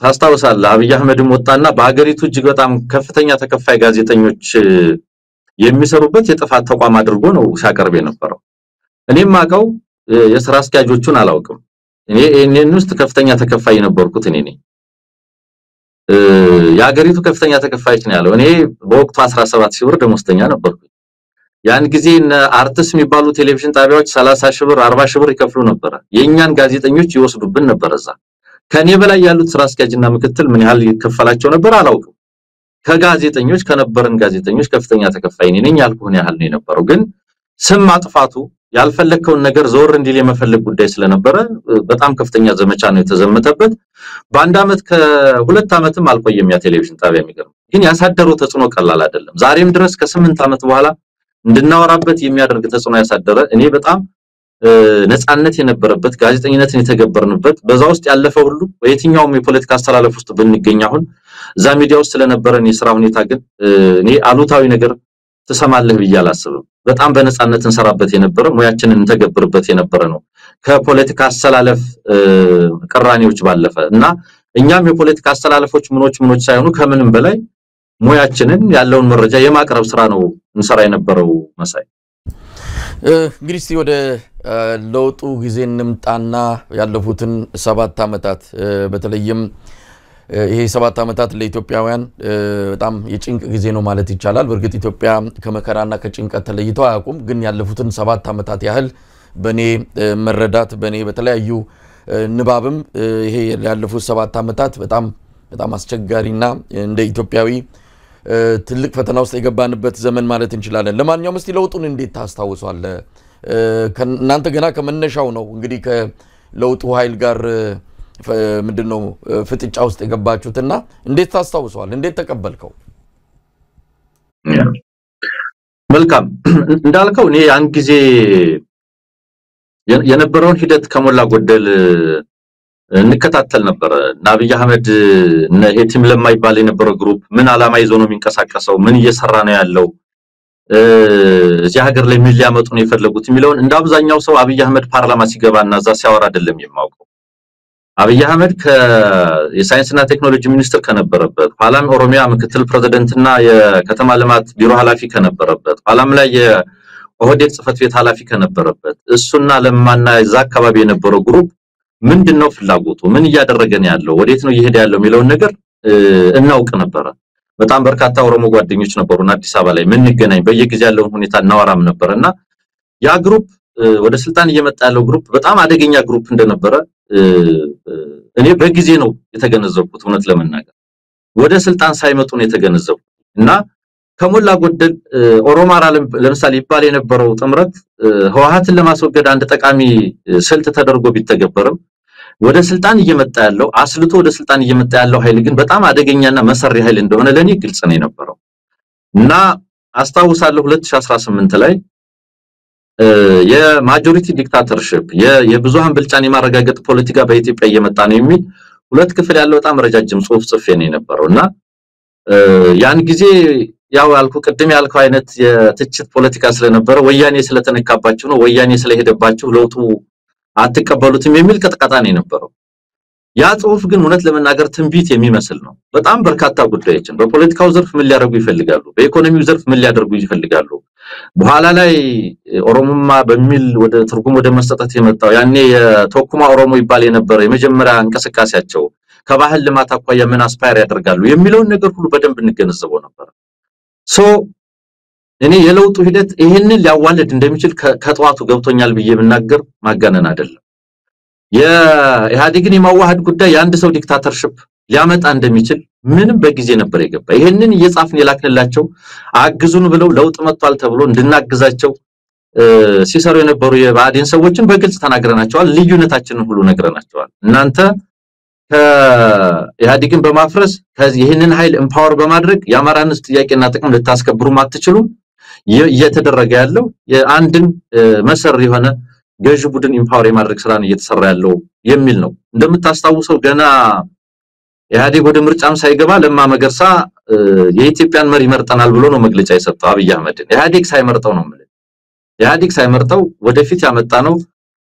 ታስታውሳለህ አብይ አህመድም ወጣና በአገሪቱ እጅግ በጣም ከፍተኛ ተከፋይ ጋዜጠኞች የሚሰሩበት የጥፋት ተቋም አድርጎ ነው ሲያቀርብ የነበረው እኔም ማቀው የሥራ አስኪያጆቹን አላውቅም እኔን ውስጥ ከፍተኛ ተከፋይ ነበርኩት እኔ ነኝ ያገሪቱ ከፍተኛ ተከፋይች ነው ያለው እኔ በወቅቱ 17 ሺህ ብር ደሞዝተኛ ነበርኩ ያን ጊዜ አርቲስት የሚባሉ ቴሌቪዥን ጣቢያዎች 30 ሺህ ብር 40 ሺህ ብር ይከፍሉ ነበር የኛን ጋዜጠኞች ይወስዱብን ነበር እዛ ከኔ በላይ ያሉት ስራ አስኪያጅና ምክትል ምን ያህል ይከፈላቸው ነበር አላውቅም ከጋዜጠኞች ከነበረን ጋዜጠኞች ከፍተኛ ተከፋይ ነኝ ያልኩን ያህል ነው የነበረው ግን ስም ማጥፋቱ ያልፈለከውን ነገር ዞር እንዲል የመፈለግ ጉዳይ ስለነበረ በጣም ከፍተኛ ዘመቻ ነው የተዘመተበት በአንድ አመት ከሁለት አመትም አልቆየም ያ ቴሌቪዥን ጣቢያ የሚገርም ግን ያሳደረው ተጽዕኖ ቀላል አይደለም ዛሬም ድረስ ከ8 አመት በኋላ እንድናወራበት የሚያደርግ ተጽዕኖ ያሳደረ እኔ በጣም ነፃነት የነበረበት ጋዜጠኝነትን የተገበርንበት በዛው ውስጥ ያለፈው ሁሉ በየትኛውም የፖለቲካ አስተላለፍ ውስጥ ብንገኝ አሁን ዛ ሚዲያ ውስጥ ስለነበረን የሥራ ሁኔታ ግን እኔ አሉታዊ ነገር ተሰማለህ ብያላስብም በጣም በነፃነት እንሰራበት የነበረ ሙያችንን እንተገብርበት የነበረ ነው ከፖለቲካ አስተላለፍ ቅራኔዎች ባለፈ እና እኛም የፖለቲካ አስተላለፎች ምኖች ሳይሆኑ ከምንም በላይ ሙያችንን ያለውን መረጃ የማቅረብ ስራ ነው እንሰራ የነበረው መሳይ እንግዲህ ወደ ለውጡ ጊዜ እንምጣና ያለፉትን 7 አመታት በተለይም ይሄ 7 አመታት ለኢትዮጵያውያን በጣም የጭንቅ ጊዜ ነው ማለት ይቻላል በርግጥ ኢትዮጵያ ከመከራና ከጭንቀት ተለይተው አያውቁም ግን ያለፉትን 7 አመታት ያህል በኔ መረዳት በኔ በተለያዩ ንባብም ይሄ ያለፉት 7 አመታት በጣም አስቸጋሪና እንደ ኢትዮጵያዊ ትልቅ ፈተና ውስጥ የገባንበት ዘመን ማለት እንችላለን ለማንኛውም እስቲ ለውጡን እንዴት ታስታውሷል እናንተ ገና ከመነሻው ነው እንግዲህ ከለውጡ ኃይል ጋር ምንድነው ፍጥጫ ውስጥ የገባችሁትና እንዴት ታስታውሷል እንዴት ተቀበልከው መልካም እንዳልከው እኔ ያን ጊዜ የነበረውን ሂደት ከሞላ ጎደል እንከታተል ነበር ናብይ አህመድ ነሄቲም ለማይባል የነበረው ግሩፕ ምን አላማ ይዞ ነው የሚንቀሳቀሰው ምን እየሰራ ነው ያለው እዚህ ሀገር ላይ ምን ሊያመጡ ነው የፈለጉት የሚለውን እንደ አብዛኛው ሰው አብይ አህመድ ፓርላማ ሲገባና እዛ ሲያወራ አይደለም የማውቀው አብይ አህመድ የሳይንስና ቴክኖሎጂ ሚኒስትር ከነበረበት ኋላም ኦሮሚያ ምክትል ፕሬዝዳንትና የከተማ ልማት ቢሮ ኃላፊ ከነበረበት ኋላም ላይ የኦህዴድ ጽህፈት ቤት ኃላፊ ከነበረበት እሱና ለማና እዛ አካባቢ የነበረው ግሩፕ ምንድነው ፍላጎቱ ምን እያደረገ ነው ያለው ወዴት ነው እየሄደ ያለው የሚለውን ነገር እናውቅ ነበር በጣም በርካታ ኦሮሞ ጓደኞች ነበሩና አዲስ አበባ ላይ ምን እንገናኝ በየጊዜው ያለው ሁኔታ እናወራም ነበርና ያ ግሩፕ ወደ ስልጣን እየመጣ ያለው ግሩፕ በጣም አደገኛ ግሩፕ እንደነበረ እኔ በጊዜ ነው የተገነዘብኩት እውነት ለመናገር ወደ ስልጣን ሳይመጡ ነው የተገነዘብኩት እና ከሞላ ጎደል ኦሮማራ ለምሳሌ ይባል የነበረው ጥምረት ህወሓትን ለማስወገድ አንድ ጠቃሚ ስልት ተደርጎ ቢተገበርም ወደ ስልጣን እየመጣ ያለው አስልቶ ወደ ስልጣን እየመጣ ያለው ኃይል ግን በጣም አደገኛና መሰሪ ኃይል እንደሆነ ለኔ ግልጽ ነው የነበረው እና አስታውሳለሁ 2018 ላይ የማጆሪቲ ዲክታተርሺፕ የብዙሃን ብልጫን የማረጋገጥ ፖለቲካ በኢትዮጵያ እየመጣ ነው የሚል ሁለት ክፍል ያለው በጣም ረጃጅም ጽሁፍ ጽፌ ነው የነበረውና ያን ጊዜ ያው ቅድም ያልከው አይነት የትችት ፖለቲካ ስለነበረ ወያኔ ስለተነካባችሁ ነው ወያኔ ስለሄደባችሁ ለውጡ አትቀበሉትም የሚል ቅጥቃጣ ነው የነበረው ያ ጽሁፍ ግን እውነት ለመናገር ትንቢት የሚመስል ነው በጣም በርካታ ጉዳዮችን በፖለቲካው ዘርፍ ምን ሊያደርጉ ይፈልጋሉ በኢኮኖሚው ዘርፍ ምን ሊያደርጉ ይፈልጋሉ በኋላ ላይ ኦሮሞማ በሚል ወደ ትርጉም ወደ መስጠት የመጣው ያኔ የቶኩማ ኦሮሞ ይባል የነበረ የመጀመሪያ እንቅስቃሴያቸው ከባህል ልማት አኳያ ምን አስፓየር ያደርጋሉ የሚለውን ነገር ሁሉ በደንብ እንገነዘበው ነበር እኔ የለውጡ ሂደት ይሄንን ሊያዋልድ እንደሚችል ከጧቱ ገብቶኛል ብዬ ብናገር ማጋነን አይደለም የኢህአዴግን የማዋሃድ ጉዳይ የአንድ ሰው ዲክታተርሺፕ ሊያመጣ እንደሚችል ምንም በጊዜ ነበር የገባ ይሄንን እየጻፍን የላክንላቸው አግዙን ብለው ለውጥ መጥቷል ተብሎ እንድናግዛቸው ሲሰሩ የነበሩ የባዴን ሰዎችን በግልጽ ተናግረናቸዋል ልዩነታችንን ሁሉ ነግረናቸዋል እናንተ ኢህአዴግን በማፍረስ ከዚህ ይሄንን ኃይል ኤምፓወር በማድረግ የአማራንስ ጥያቄና ጥቅም ልታስከብሩ ማትችሉም እየተደረገ ያለው የአንድን መሰር የሆነ ገዥ ቡድን ኤምፓወር የማድረግ ስራ ነው እየተሰራ ያለው የሚል ነው እንደምታስታውሰው ገና ኢህአዴግ ወደ ምርጫም ሳይገባ ለማ መገርሳ የኢትዮጵያን መሪ መርጠናል ብሎ ነው መግለጫ የሰጠው አብይ አህመድን ኢህአዴግ ሳይመርጠው ነው ማለት ኢህአዴግ ሳይመርጠው ወደፊት ያመጣ ነው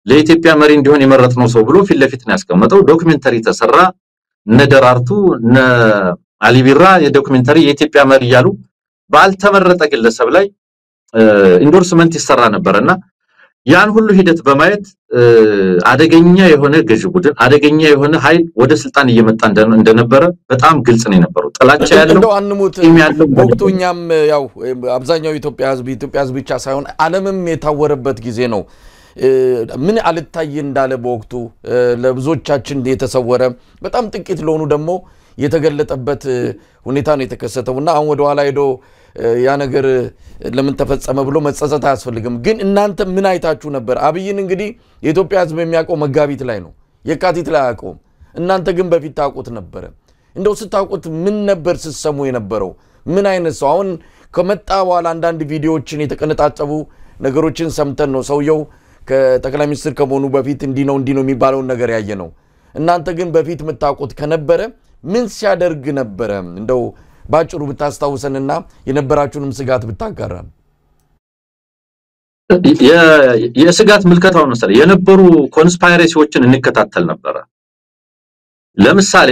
ለኢትዮጵያ መሪ እንዲሆን የመረጥነው ሰው ብሎ ፊት ለፊት ነው ያስቀመጠው ዶክመንተሪ ተሰራ ነደራርቱ አሊቢራ የዶክመንተሪ የኢትዮጵያ መሪ ያሉ ባልተመረጠ ግለሰብ ላይ ኢንዶርስመንት ይሰራ ነበርና ያን ሁሉ ሂደት በማየት አደገኛ የሆነ ገዥ ቡድን አደገኛ የሆነ ኃይል ወደ ስልጣን እየመጣ እንደነበረ በጣም ግልጽ ነው የነበረው ጥላቻ ያለው አንሙት ወቅቱኛም ያው አብዛኛው ኢትዮጵያ ህዝብ ብቻ ሳይሆን ዓለምም የታወረበት ጊዜ ነው ምን አልታይ እንዳለ በወቅቱ ለብዙዎቻችን የተሰወረ በጣም ጥቂት ለሆኑ ደግሞ የተገለጠበት ሁኔታ ነው የተከሰተውና አሁን ወደ ኋላ ሄዶ ያ ነገር ለምን ተፈጸመ ብሎ መጸጸት አያስፈልግም ግን እናንተ ምን አይታችሁ ነበር አብይን እንግዲህ የኢትዮጵያ ህዝብ የሚያውቀው መጋቢት ላይ ነው የካቲት ላይ አያውቀውም እናንተ ግን በፊት ታውቁት ነበር እንደው ስታውቁት ምን ነበር ሲሰሙ የነበረው ምን አይነት ሰው አሁን ከመጣ በኋላ አንዳንድ ቪዲዮዎችን የተቀነጣጠቡ ነገሮችን ሰምተን ነው ሰውየው ከጠቅላይ ሚኒስትር ከመሆኑ በፊት እንዲ ነው የሚባለው ነገር ያየ ነው እናንተ ግን በፊት መታውቁት ከነበረ ምን ሲያደርግ ነበር እንደው ባጭሩ ብታስታውሰንና የነበራችሁንም ስጋት ብታጋራን የስጋት ምልከታው ነው ሰለ የነበሩ ኮንስፓይሬሲዎችን እንከታተል ነበር ለምሳሌ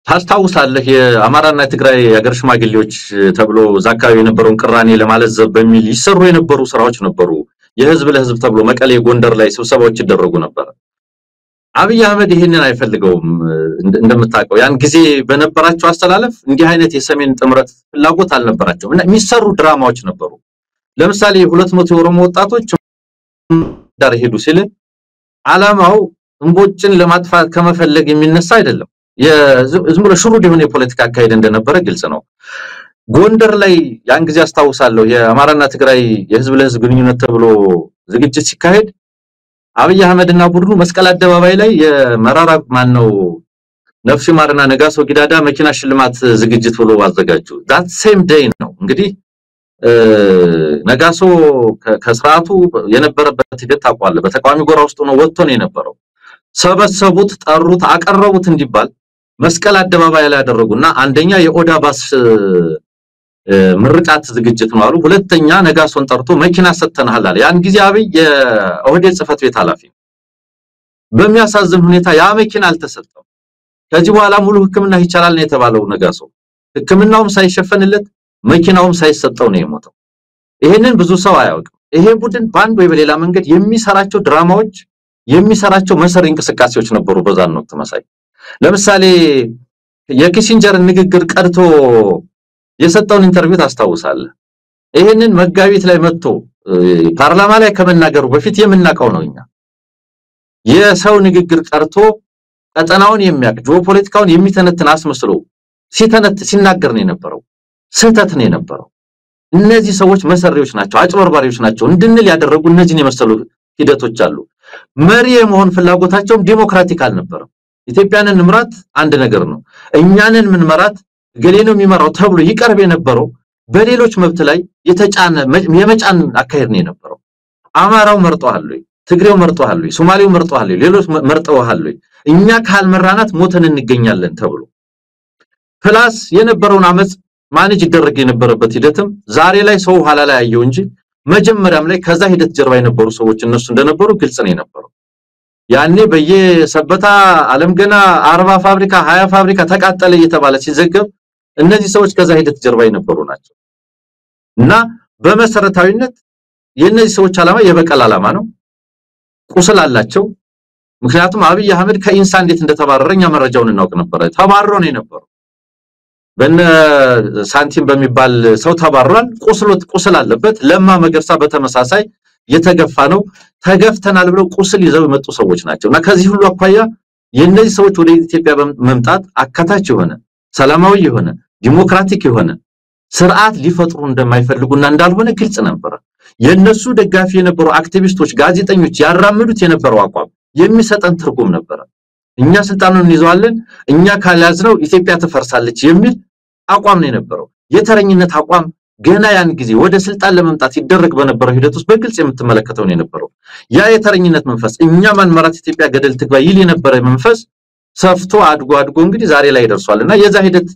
ታስታውሳለህ የአማራና ትግራይ የሀገር ሽማግሌዎች ተብሎ ዛካው የነበረውን ቅራኔ ለማለዘብ በሚል ይሰሩ የነበሩ ስራዎች ነበሩ የህዝብ ለህዝብ ተብሎ መቀሌ ጎንደር ላይ ስብሰባዎች ይደረጉ ነበር አብይ አህመድ ይሄንን አይፈልገውም እንደምታውቀው ያን ጊዜ በነበራቸው አስተላለፍ እንዲህ አይነት የሰሜን ጥምረት ፍላጎት አልነበራቸው እና የሚሰሩ ድራማዎች ነበሩ ለምሳሌ 200 ኦሮሞ ወጣቶች ዳር ሄዱ ሲል አላማው እንቦጭን ለማጥፋት ከመፈለግ የሚነሳ አይደለም የዝም ብሎ ሽሩድ የሆነ የፖለቲካ አካሄድ እንደነበረ ግልጽ ነው ጎንደር ላይ ያን ጊዜ አስተዋውሳለሁ የአማራና ትግራይ የህዝብ ለህዝብ ግንኙነት ተብሎ ዝግጅት ሲካሄድ አብይ አህመድና ቡድኑ መስቀል አደባባይ ላይ የመራራ ማነው ነፍሲ ማርና ነጋሶ ጊዳዳ መኪና ሽልማት ዝግጅት ብሎ አዘጋጁ that same day ነው እንግዲህ ነጋሶ ከስራቱ የነበረበት ሂደት አቋለ በተቃዋሚ ጎራ ውስጥ ነው ወጥቶ ነው የነበረው ሰበሰቡት ጠሩት አቀረቡት እንዲባል መስቀል አደባባይ ላይ ያደረጉና አንደኛ የኦዳ ባስ ምርቃት ዝግጅት ነው አሉ ሁለተኛ ነጋሶን ጠርቶ መኪና ሰተናል አለ ያን ጊዜ አብይ የኦህዴድ ጽፈት ቤት ኃላፊ በሚያሳዝን ሁኔታ ያ መኪና አልተሰጠው ከዚህ በኋላ ሙሉ ህክምና ይቻላል ነው የተባለው ነጋሶ ህክምናውም ሳይሸፈንለት መኪናውም ሳይሰጠው ነው የሞተው ይሄንን ብዙ ሰው አያውቅም ይሄ ቡድን ባንድ ወይ በሌላ መንገድ የሚሰራቸው ድራማዎች የሚሰራቸው መሰሪ እንቅስቃሴዎች ነበሩ በዛን ወቅት መሳይ ለምሳሌ የኪሲንጀር ንግግር ቀርቶ የሰጠውን ኢንተርቪው ታስታውሳለህ ይሄንን መጋቢት ላይ መጥቶ ፓርላማ ላይ ከመናገሩ በፊት የምናቀው ነውኛ የሰው ንግግር ቀርቶ ቀጠናውን የሚያቅ ጂኦፖለቲካውን የሚተነትን አስመስሎ ሲናገር ነው የነበረው ስህተት ነው የነበረው እነዚህ ሰዎች መሰሪዎች ናቸው አጭበርባሪዎች ናቸው እንድንል ያደረጉ እነዚህን የመሰሉ ሂደቶች አሉ መሪ የመሆን ፍላጎታቸውም ዲሞክራቲክ አልነበረም ኢትዮጵያንን ምራት አንድ ነገር ነው እኛንን ምን መራት ገሌነው የሚመራው ተብሎ ይቀርብ የነበረው በሌሎች መብት ላይ የተጫነ የመጫን አካሄድ ነው የነበረው አማራው መርጧል ትግሬው መርጧል ሶማሌው መርጧል ሌሎች መርጠዋል እኛ ካልመራናት ሞተን እንገኛለን ተብሎ ፕላስ የነበረውን አመጽ ማኔጅ ይደረግ የነበረበት ሂደትም ዛሬ ላይ ሰው ሐላ ላይ ያየው እንጂ መጀመሪያም ላይ ከዛ ሂደት ጀርባ የነበሩ ሰዎች እነሱ እንደነበሩ ግልጽ ነው የነበረው ያኔ በየሰበታ ዓለም ገና 40 ፋብሪካ 20 ፋብሪካ ተቃጠለ እየተባለ ሲዘገብ እነዚህ ሰዎች ከዛ ሂደት ጀርባ የነበሩ ናቸው እና በመሰረታዊነት የነዚህ ሰዎች ዓላማ የበቀል ዓላማ ነው ቁስል አላቸው ምክንያቱም አብይ አህመድ ከኢንሳን እንዴት እንደተባረረኛ መረጃውን እናውቅ ነበር ተባረረ ነው የነበረው በእነ ሳንቲም በሚባል ሰው ተባረራል ቁስል አለበት ለማ መገርሳ በተመሳሳይ የተገፋ ነው ተገፍተናል ብለው ቁስል ይዘው የመጡ ሰዎች ናቸውና ከዚህ ሁሉ አኳያ የነዚህ ሰዎች ወደ ኢትዮጵያ መምጣት አካታች የሆነ ሰላማዊ የሆነ ዲሞክራቲክ የሆነ ስርዓት ሊፈጥሩ እንደማይፈልጉና እንዳልሆነ ግልጽ ነበር የነሱ ደጋፊ የነበሩ አክቲቪስቶች ጋዜጠኞች ያራምዱት የነበረው አቋም የሚሰጠን ትርጉም ነበር እኛ ስልጣኑን እንይዘዋለን እኛ ካልያዝነው ኢትዮጵያ ተፈርሳለች የሚል አቋም ነው የነበረው የተረኝነት አቋም ገና ያን ጊዜ ወደ ስልጣን ለመምጣት ይደረግ በነበረው ሂደት ውስጥ በግልጽ የምትመለከተው ነው የነበረው ያ የተረኝነት መንፈስ እኛ ማን መራት ኢትዮጵያ ገደል ትግባ ይል የነበረ መንፈስ ሰፍቶ አድጎ እንግዲህ ዛሬ ላይ ደርሷልና የዛ ሂደት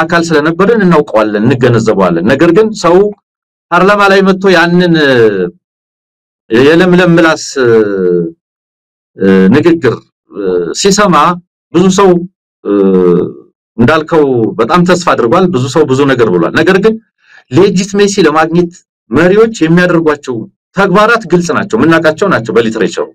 አካል ስለነበረን እናውቀዋለን እንገነዘበዋለን ነገር ግን ሰው ፓርላማ ላይ መጥቶ ያንን የለምለም ምላስ ንግግር ሲሰማ ብዙ ሰው እንዳልከው በጣም ተስፋ አድርጓል ብዙ ሰው ብዙ ነገር ብሏል ነገር ግን ሌጂቲሜሲ ለማግኘት መሪዎች የሚያደርጓቸው ተግባራት ግልጽ ናቸው ምናቃቸው ናቸው በሊትሬቸሩ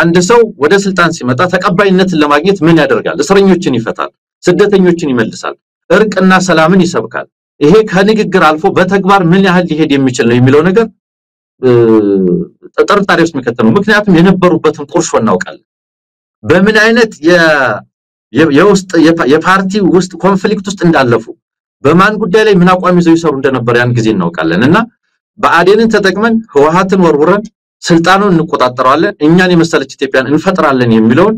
አንድ ሰው ወደ ስልጣን ሲመጣ ተቀባይነትን ለማግኘት ምን ያደርጋል እስረኞችን ይፈታል ስደተኞችን ይመልሳል እርቅና ሰላምን ይሰብካል ይሄ ከንግግር አልፎ በተግባር ምን ያህል ሊሄድ የሚችል ነው የሚለው ነገር ጥርጣሬ ውስጥ የሚከተሉ ምክንያቱም የነበሩበትን ቁርሾ እናውቃለን በምን አይነት የውስጥ የፓርቲ ውስጥ ኮንፍሊክት ውስጥ እንዳለፉ በማን ጉዳይ ላይ ምን አቋም ይዘው ይሰሩ እንደነበር ያን ጊዜ እናውቃለንና በአዴንን ተጠቅመን ህወሓትን ወርውረን ስልጣኑን እንቆጣጣራለን እኛን የመሰለች ኢትዮጵያን እንፈጥራለን የሚለውን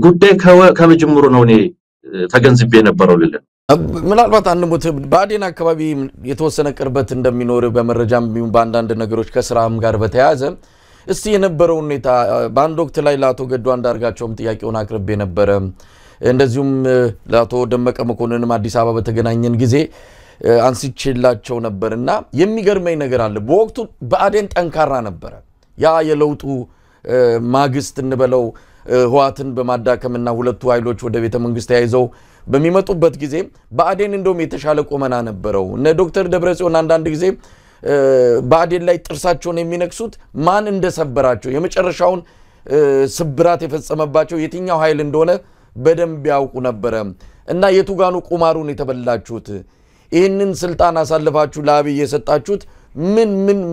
ጉዳይ ከመጀመሩ ነው እኔ ተገንዝቤ የነበረው ልል ምናልባት አንሙት በአዴን አካባቢ የተወሰነ ቅርበት እንደሚኖር በመረጃም ቢሆን በአንዳንድ ነገሮች ከስራም ጋር በተያያዘ እስቲ የነበረው ሁኔታ በአንድ ወቅት ላይ ለአቶ ገዱ አንዳርጋቸውም ጥያቄውን አቅርቤ ነበር እንደዚሁም ለአቶ ደመቀ መኮንንም አዲስ አበባ በተገናኘን ጊዜ አንስቼላቸው ነበርና የሚገርመኝ ነገር አለ በወቅቱ በአዴን ጠንካራ ነበር ያ የለውጡ ማግስት እንበለው ህወሓትን በማዳከምና ሁለቱ ኃይሎች ወደ ቤተ መንግስት ያይዘው በሚመጡበት ጊዜ በአዴን እንደውም የተሻለ ቆመና ነበረው እነ ዶክተር ደብረጽዮን አንዳንድ ጊዜ በአዴን ላይ ጥርሳቸውን የሚነክሱት ማን እንደሰበራቸው የመጨረሻውን ስብራት የፈጸመባቸው የትኛው ኃይል እንደሆነ በደንብ ያውቁ ነበር እና የቱጋኑ ቁማሩን የተበላችሁት ይሄንን ስልጣን አሳልፋችሁ ለአብይ የሰጣችሁት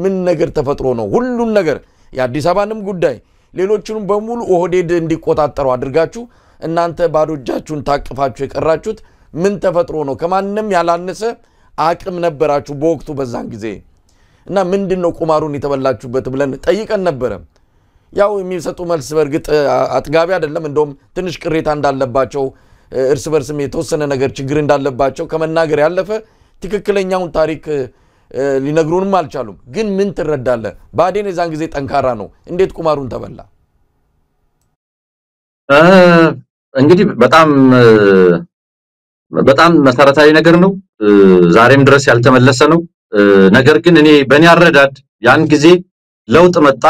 ምን ነገር ተፈጥሮ ነው ሁሉን ነገር የአዲስ አበባንም ጉዳይ ሌሎችንም በሙሉ ኦህዴድ እንዲቆጣጣሩ አድርጋችሁ እናንተ ባዶ እጃችሁን ታቅፋችሁ የቀራችሁት ምን ተፈጥሮ ነው ከማንንም ያላነሰ አቅም ነበራችሁ በወቅቱ በዛን ጊዜ እና ምንድነው ቁማሩን የተበላችሁበት ብለን ጠይቀን ነበር ያው የሚሰጡ መልስ በርግጥ አጥጋቢ አይደለም እንደውም ትንሽ ቅሬታ እንዳለባቸው እርስ በርስም የተወሰነ ነገር ችግር እንዳለባቸው ከመናገር ያለፈ ትክክለኛውን ታሪክ ሊነግሩንም አልቻሉም ግን ምን ትረዳለ ባዴን የዛን ጊዜ ጠንካራ ነው እንዴት ቁማሩን ተበላ እንግዲህ በጣም መሰረታዊ ነገር ነው ዛሬም ድረስ ያልተመለሰ ነው ነገር ግን እኔ በእኔ አረዳድ ያን ጊዜ ለውጥ መጣ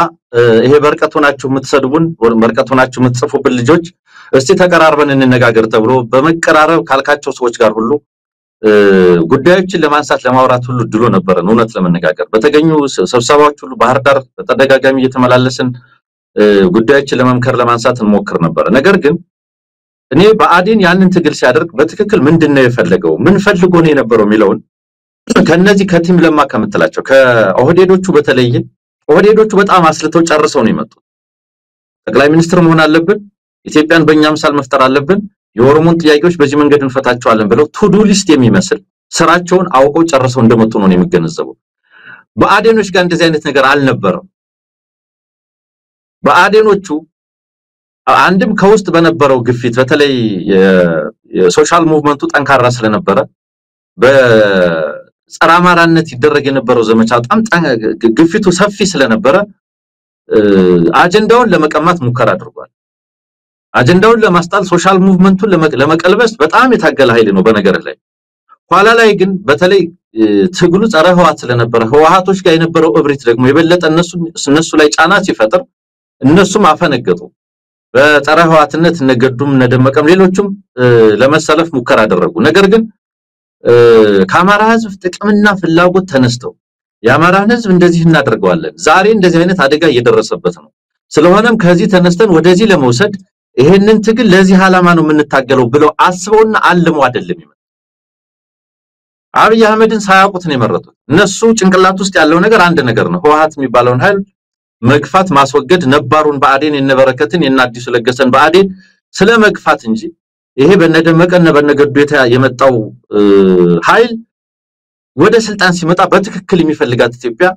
ይሄ በርቀቱናችሁ የምትሰድቡን በርቀቱናችሁ የምትጽፉብን ልጆች እስቲ ተቀራርበን እንነጋገር ተብሎ በመቀራረብ ካልካቸው ሰዎች ጋር ሁሉ ጉዳዮችን ለማንሳት ለማውራት ሁሉ ድሎ ነበር እውነት ለመነጋገር በተገኙ ስብሰባዎች ሁሉ ባህር ዳር በተደጋጋሚ እየተመላለስን ጉዳዮችን ለመምከር ለማንሳት እንሞክር ነበር ነገር ግን እኔ በአዴን ያንን ትግል ሲያደርግ በትክክል ምንድነው የፈለገው ምን ፈልጎ ነው የነበረው የሚለውን ከነዚህ ከቲም ለማ ከምትላቸው ከኦህዴዶቹ በተለየ ኦህዴዶቹ በጣም አስልተው ጨርሰው ነው የመጡት ጠቅላይ ሚኒስትር መሆን አለብን ኢትዮጵያን በእኛ ምሳል መፍጠር አለብን የኦሮሞን ጥያቄዎች በዚህ መንገድ እንፈታቸዋለን ብለው ቱዱ ሊስት የሚመስል ስራቸውን አውቀው ጨርሰው እንደመጡ ነው የሚገነዘበው በአዴኖች ጋር እንደዚህ አይነት ነገር አልነበረም በአዴኖቹ አንድም ከውስጥ በነበረው ግፊት በተለይ የሶሻል ሙቭመንቱ ጠንካራ ስለነበረ በጸረ አማራነት ይደረግ የነበረው ዘመቻ በጣም ግፊቱ ሰፊ ስለነበረ አጀንዳውን ለመቀማት ሙከራ አድርጓል አጀንዳውን ለማስጣል ሶሻል ሙቭመንቱን ለመቀልበስ በጣም የታገለ ኃይል ነው በነገር ላይ ኋላ ላይ ግን በተለይ ትግሉ ጸረ ህወሓት ስለነበረ ህወሓቶች ጋር የነበረው እብሪት ደግሞ የበለጠ እነሱ ላይ ጫና ሲፈጥር እነሱም አፈነገጡ በጸረ ህወሓትነት ነገዱም ነደመቀም ሌሎችም ለመሰለፍ ሙከራ አደረጉ ነገር ግን ከአማራ ህዝብ ጥቅምና ፍላጎት ተነስተው የአማራን ህዝብ እንደዚህ እናደርገዋለን ዛሬ እንደዚህ አይነት አደጋ እየደረሰበት ነው ስለሆነም ከዚህ ተነስተን ወደዚህ ለመውሰድ ይሄንን ትግል ለዚህ ዓላማ ነው የምንታገለው ብለው አስበውና አልመው አይደለም ይመጣ አብይ አህመድን ሳያውቁት ነው የመረጡት እነሱ ጭንቅላት ውስጥ ያለው ነገር አንድ ነገር ነው ህወሓት የሚባለውን ኃይል መግፋት ማስወገድ ነባሩን በአዴን የነበረከትን የናዲሱ ለገሰን በአዴን ስለመግፋት እንጂ ይሄ በነደመቀና በነገዱ የመጣው ኃይል ወደ ስልጣን ሲመጣ በትክክል የሚፈልጋት ኢትዮጵያ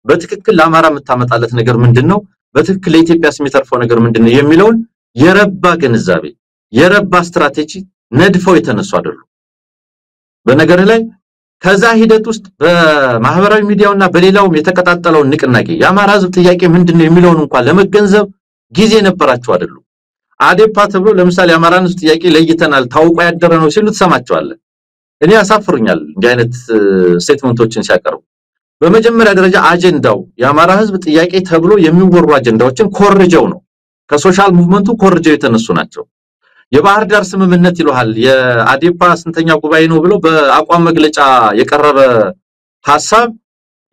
በትክክል ለአማራ የምታመጣለት ነገር ምንድነው በትክክል ለኢትዮጵያ የሚተርፈው ነገር ምንድነው የሚለውን የረባ ግንዛቤ የረባ ስትራቴጂ ነድፈው የተነሱ አይደሉ በነገር ላይ ከዛ ሂደት ውስጥ በማህበራዊ ሚዲያውና በሌላውም የተከታተለውን ንቅናቄ የአማራ ህዝብ ጥያቄ ምንድነው የሚለውን እንኳን ለመገንዘብ ጊዜ ነበራቸው አይደሉ አዴፓ ተብሎ ለምሳሌ የአማራን ህዝብ ጥያቄ ለይተናል ታውቆ ያደረ ነው ሲሉ ተሰማቸዋል እኔ ያሳፍሩኛል እንዲህ አይነት ስቴትመንቶችን ሲያቀርቡ በመጀመሪያ ደረጃ አጀንዳው የአማራ ህዝብ ጥያቄ ተብሎ የሚወሩ አጀንዳዎችን ኮርጀው ነው ከሶሻል ሙቭመንቱ ኮርጀው የተነሱ ናቸው የባህር ዳር ስምምነት ይሏል የአዴፓ ስንተኛ ጉባኤ ነው ብሎ በአቋም መግለጫ የቀረበ ሐሳብ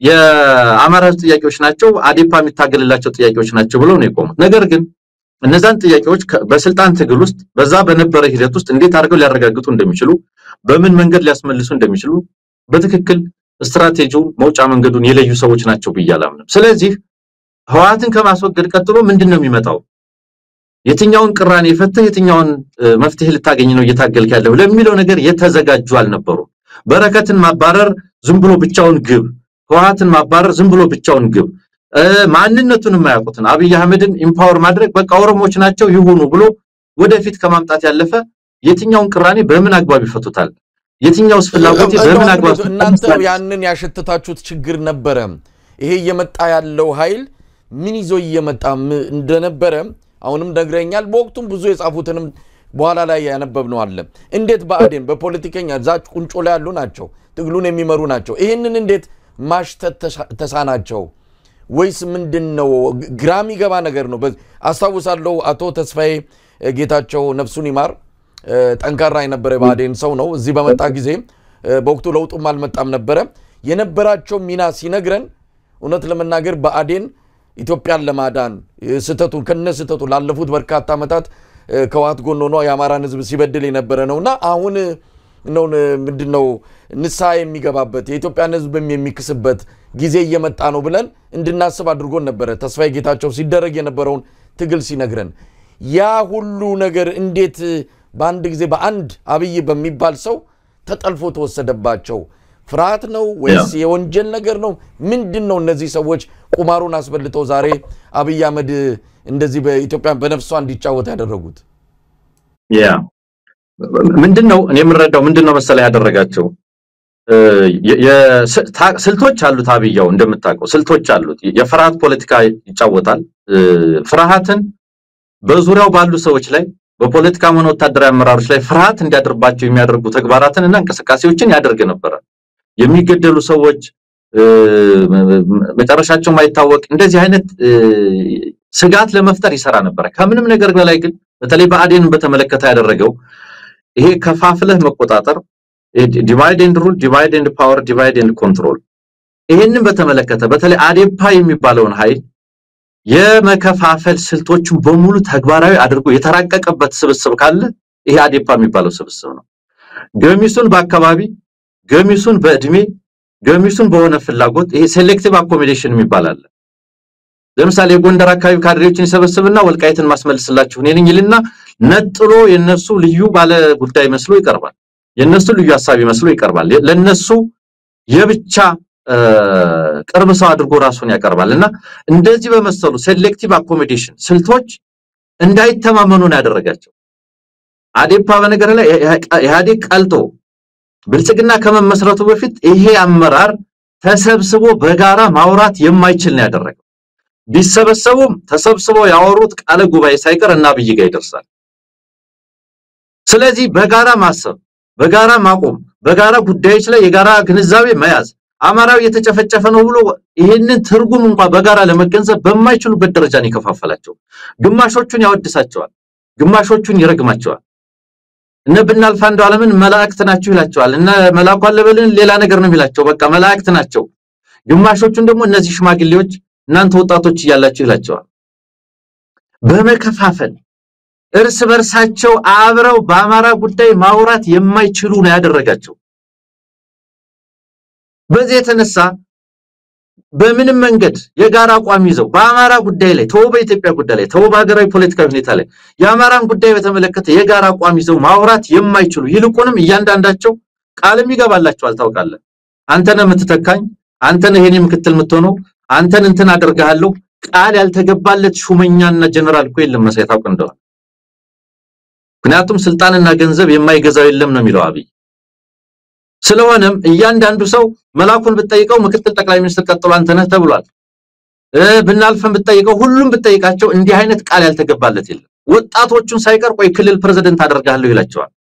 የአማራ ህዝብ ጥያቄዎች ናቸው አዴፓ የሚታገልላቸው ጥያቄዎች ናቸው ብሎ ነው የቆሙት ነገር ግን እነዛን ጥያቄዎች በስልጣን ትግል ውስጥ በዛ በነበረ ሂደት ውስጥ እንዴት አድርገው ሊያረጋግጡ እንደሚችሉ በምን መንገድ ሊያስመልሱ እንደሚችሉ በትክክል ስትራቴጂው መውጫ መንገዱን የለዩ ሰዎች ናቸው ብያላምንም ስለዚህ ህዋትን ከማስወገድ ቀጥሎ ምንድነው የሚመጣው የትኛውን ቅራኔ የፈተ የትኛውን መፍትሄ ልታገኝ ነው እየታገልክ ያለው ለሚለው ነገር የተዘጋጁ አልነበሩ በረከትን ማባረር ዝም ብሎ ብቻውን ግብ ህዋትን ማባረር ዝም ብሎ ብቻውን ግብ ማንነቱን የማያውቁትን አብይ አህመድን ኢምፓወር ማድረግ በቃ ኦሮሞዎች ናቸው ይሁኑ ብሎ ወደፊት ከማምጣት ያለፈ የትኛውን ቅራኔ በምን አግባብ ይፈቱታል የትኛውስ ፍላጎት በምን አግባብ እናንተ ያንን ያሽተታችሁት ችግር ነበረ ይሄ እየመጣ ያለው ኃይል ምን ይዞ እየመጣ እንደነበረ አሁንም ደግረኛል በወቅቱም ብዙ የጻፉትንም በኋላ ላይ ያነበብነው አለ እንዴት በአዴን በፖለቲከኛ ዛች ቁንጮ ላይ ያሉ ናቸው ትግሉን የሚመሩ ናቸው ይሄንን እንዴት ማሽተት ተሳናቸው ወይስ ምንድነው ግራም ይገባ ነገር ነው አስተዋውሳለሁ አቶ ተስፋዬ ጌታቸው ነፍሱን ይማር ጠንካራ የነበረ በአዴን ሰው ነው እዚህ በመጣ ጊዜ በወቅቱ ለውጡም አልመጣም ነበር የነበራቸው ሚና ሲነግረን እውነት ለመናገር በአዴን ኢትዮጵያን ለማዳን ስተቱን ከነስተቱ ላለፉት በርካታ አመታት ከዋት ጎን ሆኖ የአማራን ህዝብ ሲበድል የነበረ ነውና አሁን ነው ምንድነው ንሳ የሚገባበት የኢትዮጵያን ህዝብ የሚክስበት ጊዜ እየመጣ ነው ብለን እንድናስብ አድርጎን ነበር ተስፋዬ ጌታቸው ሲደረግ የነበረውን ትግል ሲነግረን ያ ሁሉ ነገር እንዴት በአንድ ጊዜ በአንድ አብይ በሚባል ሰው ተጠልፎ ተወሰደባቸው ፍርሃት ነው ወይስ የወንጀል ነገር ነው ምንድነው እነዚህ ሰዎች ቁማሩን አስበልተው ዛሬ አብይ አህመድ እንደዚህ በኢትዮጵያ በነፍሷ እንዲጫወት ያደረጉት ያ ምንድነው እኔ የምረዳው ምንድነው መሰለ ያደረጋቸው ስልቶች አሉት አብያው እንደምታውቀው ስልቶች አሉት የፍርሃት ፖለቲካ ይጫወታል ፍርሃትን በዙሪያው ባሉ ሰዎች ላይ በፖለቲካ ሆነ ወታደራዊ አመራሮች ላይ ፍርሃት እንዲያደርባቸው የሚያደርጉ ተግባራትንና እንቅስቃሴዎችን ያደርግ ነበር የሚገደሉ ሰዎች መጨረሻቸው ማይታወቅ እንደዚህ አይነት ስጋት ለመፍጠር ይሰራ ነበር ከምንም ነገር በላይ ግን በተለይ በአዴን በተመለከተ ያደረገው ይሄ ከፋፍለህ መቆጣጠር divide and rule divide and power divide and control ይሄንን በተመለከተ በተለይ አዴፓ የሚባለውን ኃይል የመከፋፈል ስልቶችን በሙሉ ተግባራዊ አድርጎ የተራቀቀበት ስብስብ ካለ ይሄ አዴፓ የሚባለው ስብስብ ነው ገሚሱን በአካባቢ ገሚሱን በእድሜ ገሚሱን በሆነ ፍላጎት ይሄ ሴሌክቲቭ አኮሞዴሽን የሚባላል ለምሳሌ ጎንደር አካባቢ ካድሬዎችን ይሰበስብና ወልቃይትን ማስመልስላችሁ ነኝ ይልና ነጥሎ የነሱ ልዩ ባለ ጉዳይ መስሎ ይቀርባል የነሱ ልዩ ሐሳብ መስሎ ይቀርባል ለነሱ የብቻ ቅርብ ሰው አድርጎ ራሱን ያቀርባልና እንደዚህ በመሰሉ ሴሌክቲቭ አኮሞዴሽን ስልቶች እንዳይተማመኑ ነው ያደረጋቸው አዴፓ በነገር ላይ ኢህአዴግ ቀልጦ ብልጽግና ከመመስረቱ በፊት ይሄ አመራር ተሰብስቦ በጋራ ማውራት የማይችል ነው ያደረገው ቢሰበሰቡም ተሰብስበው ያወሩት ቃለ ጉባኤ ሳይቀር እና አብይ ጋር ይደርሳል ስለዚህ በጋራ ማሰብ በጋራ ማቆም በጋራ ጉዳዮች ላይ የጋራ ግንዛቤ መያዝ አማራው የተጨፈጨፈ ነው ብሎ ይሄንን ትርጉም እንኳን በጋራ ለመገንዘብ በማይችሉበት ደረጃ ነው ይከፋፈላቸው ግማሾቹን ያወድሳቸዋል ግማሾቹን ይረግማቸዋል እነ ብናልፍ አንዱ ዓለምን መላእክት ናቸው ይላቸዋል እነ መላእክት አለበልን ሌላ ነገር ነው ይላቸው በቃ መላእክት ናቸው ግማሾቹን ደግሞ እነዚህ ሽማግሌዎች እናንተ ወጣቶች ይያላችሁ ይላቸዋል በመከፋፈል እርስ በርሳቸው አብረው በአማራ ጉዳይ ማውራት የማይችሉ ነው ያደረጋቸው በዚህ የተነሳ በምንም መንገድ የጋራ አቋም ይዘው በአማራ ጉዳይ ላይ ተው በኢትዮጵያ ጉዳይ ላይ ተው በሀገራዊ ፖለቲካዊ ሁኔታ ላይ የአማራን ጉዳይ በተመለከተ የጋራ አቋም ይዘው ማውራት የማይችሉ ይልቁንም እያንዳንዳቸው ቃልም ይገባላቸው አልታውቃለህ አንተ ነህ የምትተካኝ አንተ ነህ የኔ ምክትል የምትሆነው አንተን እንትን አደርጋለሁ ቃል ያልተገባለት ሹመኛና ጀነራል እኮ የለም መሳይ ታውቅ እንደው ምክንያቱም ስልጣንና ገንዘብ የማይገዛው የለም ነው የሚለው አብይ ስለሆነም እያንዳንዱ ሰው መላኩን ብትጠይቀው ምክትል ጠቅላይ ሚኒስትር ቀጥሎ አንተ ነህ ተብሏል ብናልፈን ብትጠይቀው ሁሉም ብትጠይቃቸው እንዲህ አይነት ቃል ያልተገባለት የለም ወጣቶቹን ሳይቀር ቆይ ክልል ፕሬዝዳንት አደርጋለሁ ይላቸዋል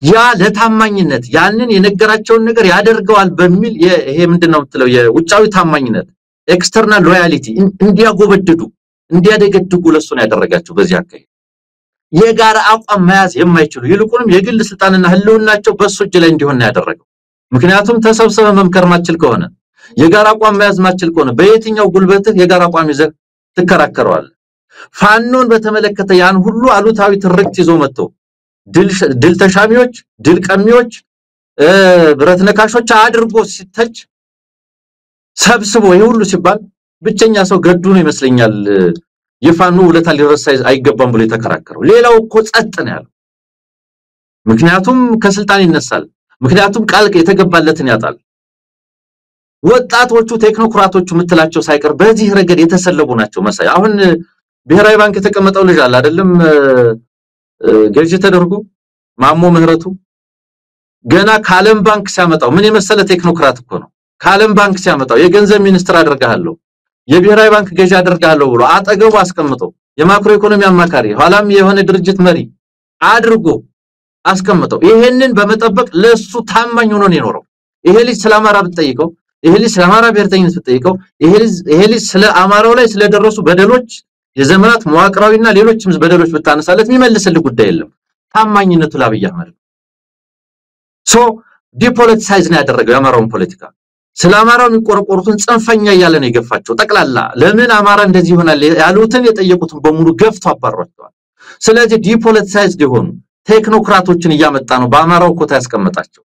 ያ ለታማኝነት ያንን የነገራቸውን ነገር ያደርገዋል በሚል ይሄ ምንድነው የምትለው የውጫዊ ታማኝነት ኤክስተርናል ሎያሊቲ እንዲያጎበድዱ እንዲያደገድጉ ለሱ ነው ያደረጋቸው በዚህ አካይ የጋራ አቋም መያዝ የማይችሉ ይልቁንም የግል ስልጣንና ህልውናቸው በሱ እጅ ላይ እንዲሆን ያደረገው ምክንያቱም ተሰብስበ መምከር ማችል ከሆነ የጋራ አቋም መያዝ ማችል ከሆነ በየትኛው ጉልበትህ የጋራ አቋም ይዘህ ትከራከረዋል ፋኖን በተመለከተ ያን ሁሉ አሉታዊ ትርክት ይዞ መጥቶ ድል ተሻሚዎች ድል ቀሚዎች ብረት ነካሾች አድርጎ ሲተች ሰብስቦ ይሁሉ ሲባል ብቸኛ ሰው ገዱ ነው ይመስለኛል የፋኖ ውለታ ሊረሳ አይገባም ብሎ የተከራከረው ሌላው እኮ ጸጥ ነው ያለው ምክንያቱም ከስልጣን ይነሳል ምክንያቱም ቃል የተገባለትን ያጣል ወጣቶቹ ቴክኖክራቶቹ ምትላቸው ሳይቀር በዚህ ረገድ የተሰለቡ ናቸው መሳይ አሁን ብሔራዊ ባንክ የተቀመጠው ልጅ አለ አይደለም ገዥ ተደርጎ ማሞ ምህረቱ ገና ካለም ባንክ ሲያመጣው ምን የመሰለ ቴክኖክራት እኮ ነው ካለም ባንክ ሲያመጣው የገንዘብ ሚኒስትር አደርጋለሁ የብሔራዊ ባንክ ገዥ አደርጋለሁ ብሎ አጠገቡ አስቀምጠው የማክሮ ኢኮኖሚ አማካሪ ኋላም የሆነ ድርጅት መሪ አድርጎ አስቀምጠው ይሄንን በመጠበቅ ለሱ ታማኝ ሆኖ ነው የኖረው ይሄ ልጅ ስለ አማራ ብትጠይቀው ይሄ ልጅ ስለ አማራ ብሔርተኝነት ብትጠይቀው ይሄ ልጅ ስለ አማራው ላይ ስለደረሱ በደሎች የዘመናት መዋቅራዊና ሌሎችም በደሎች ብታነሳለት የሚመልስልህ ጉዳይ የለም ታማኝነቱ ለአብይ አህመድ ሶ ዲፖለቲሳይዝ ነው ያደረገው የአማራውን ፖለቲካ ስለ አማራው የሚቆረቆሩትን ጽንፈኛ ያያለ ነው የገፋቸው ጠቅላላ ለምን አማራ እንደዚህ ይሆናል ያሉትን የጠየቁትን በሙሉ ገፍቶ አባሯቸዋል ስለዚህ ዲፖለቲሳይዝ ሊሆኑ ቴክኖክራቶችን ያመጣ ነው በአማራው ኮታ ያስቀመጣቸው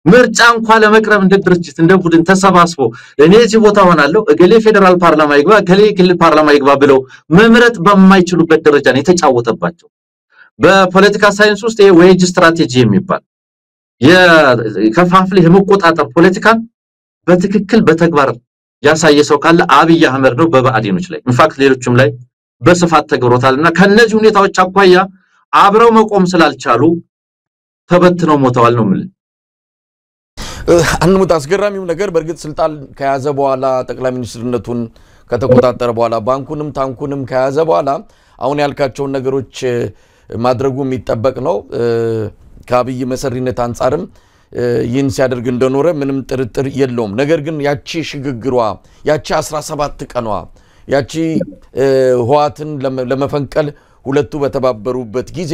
ምርጫ እንኳን ለመቅረብ እንደ ድርጅት እንደ ቡድን ተሰባስቦ እኔ እዚህ ቦታ ሆናለሁ እገሌ ፌደራል ፓርላማ ይግባ እገሌ ክልል ፓርላማ ይግባ ብለው መምረጥ በማይችሉበት ደረጃ ነው የተጫወተባቸው በፖለቲካ ሳይንስ ውስጥ ይሄ ዌጅ ስትራቴጂ የሚባል የከፋፍለ የመቆጣጠር ፖለቲካን በትክክል በተግባር ያሳየ ሰው ካለ አብይ አህመድ ነው በባዕዲኖች ላይ ኢንፋክት ሌሎችም ላይ በስፋት ተግብሮታልና ከነዚህ ሁኔታዎች አኳያ አብረው መቆም ስላልቻሉ ተበትነው ሞተዋል ነው ማለት አንሙት አስገራሚው ነገር በርግጥ ስልጣን ከያዘ በኋላ ጠቅላይ ሚኒስትርነቱን ከተቆጣጠረ በኋላ ባንኩንም ታንኩንም ከያዘ በኋላ አሁን ያልካቸው ነገሮች ማድረጉ የሚጠበቅ ነው ከአብይ መሰሪነት አንፃርም ይህን ሲያደርግ እንደኖረ ምንም ጥርጥር የለውም ነገር ግን ያቺ ሽግግሯ ያቺ 17 ቀኗ ያቺ ህዋትን ለመፈንቀል ሁለቱ በተባበሩበት ጊዜ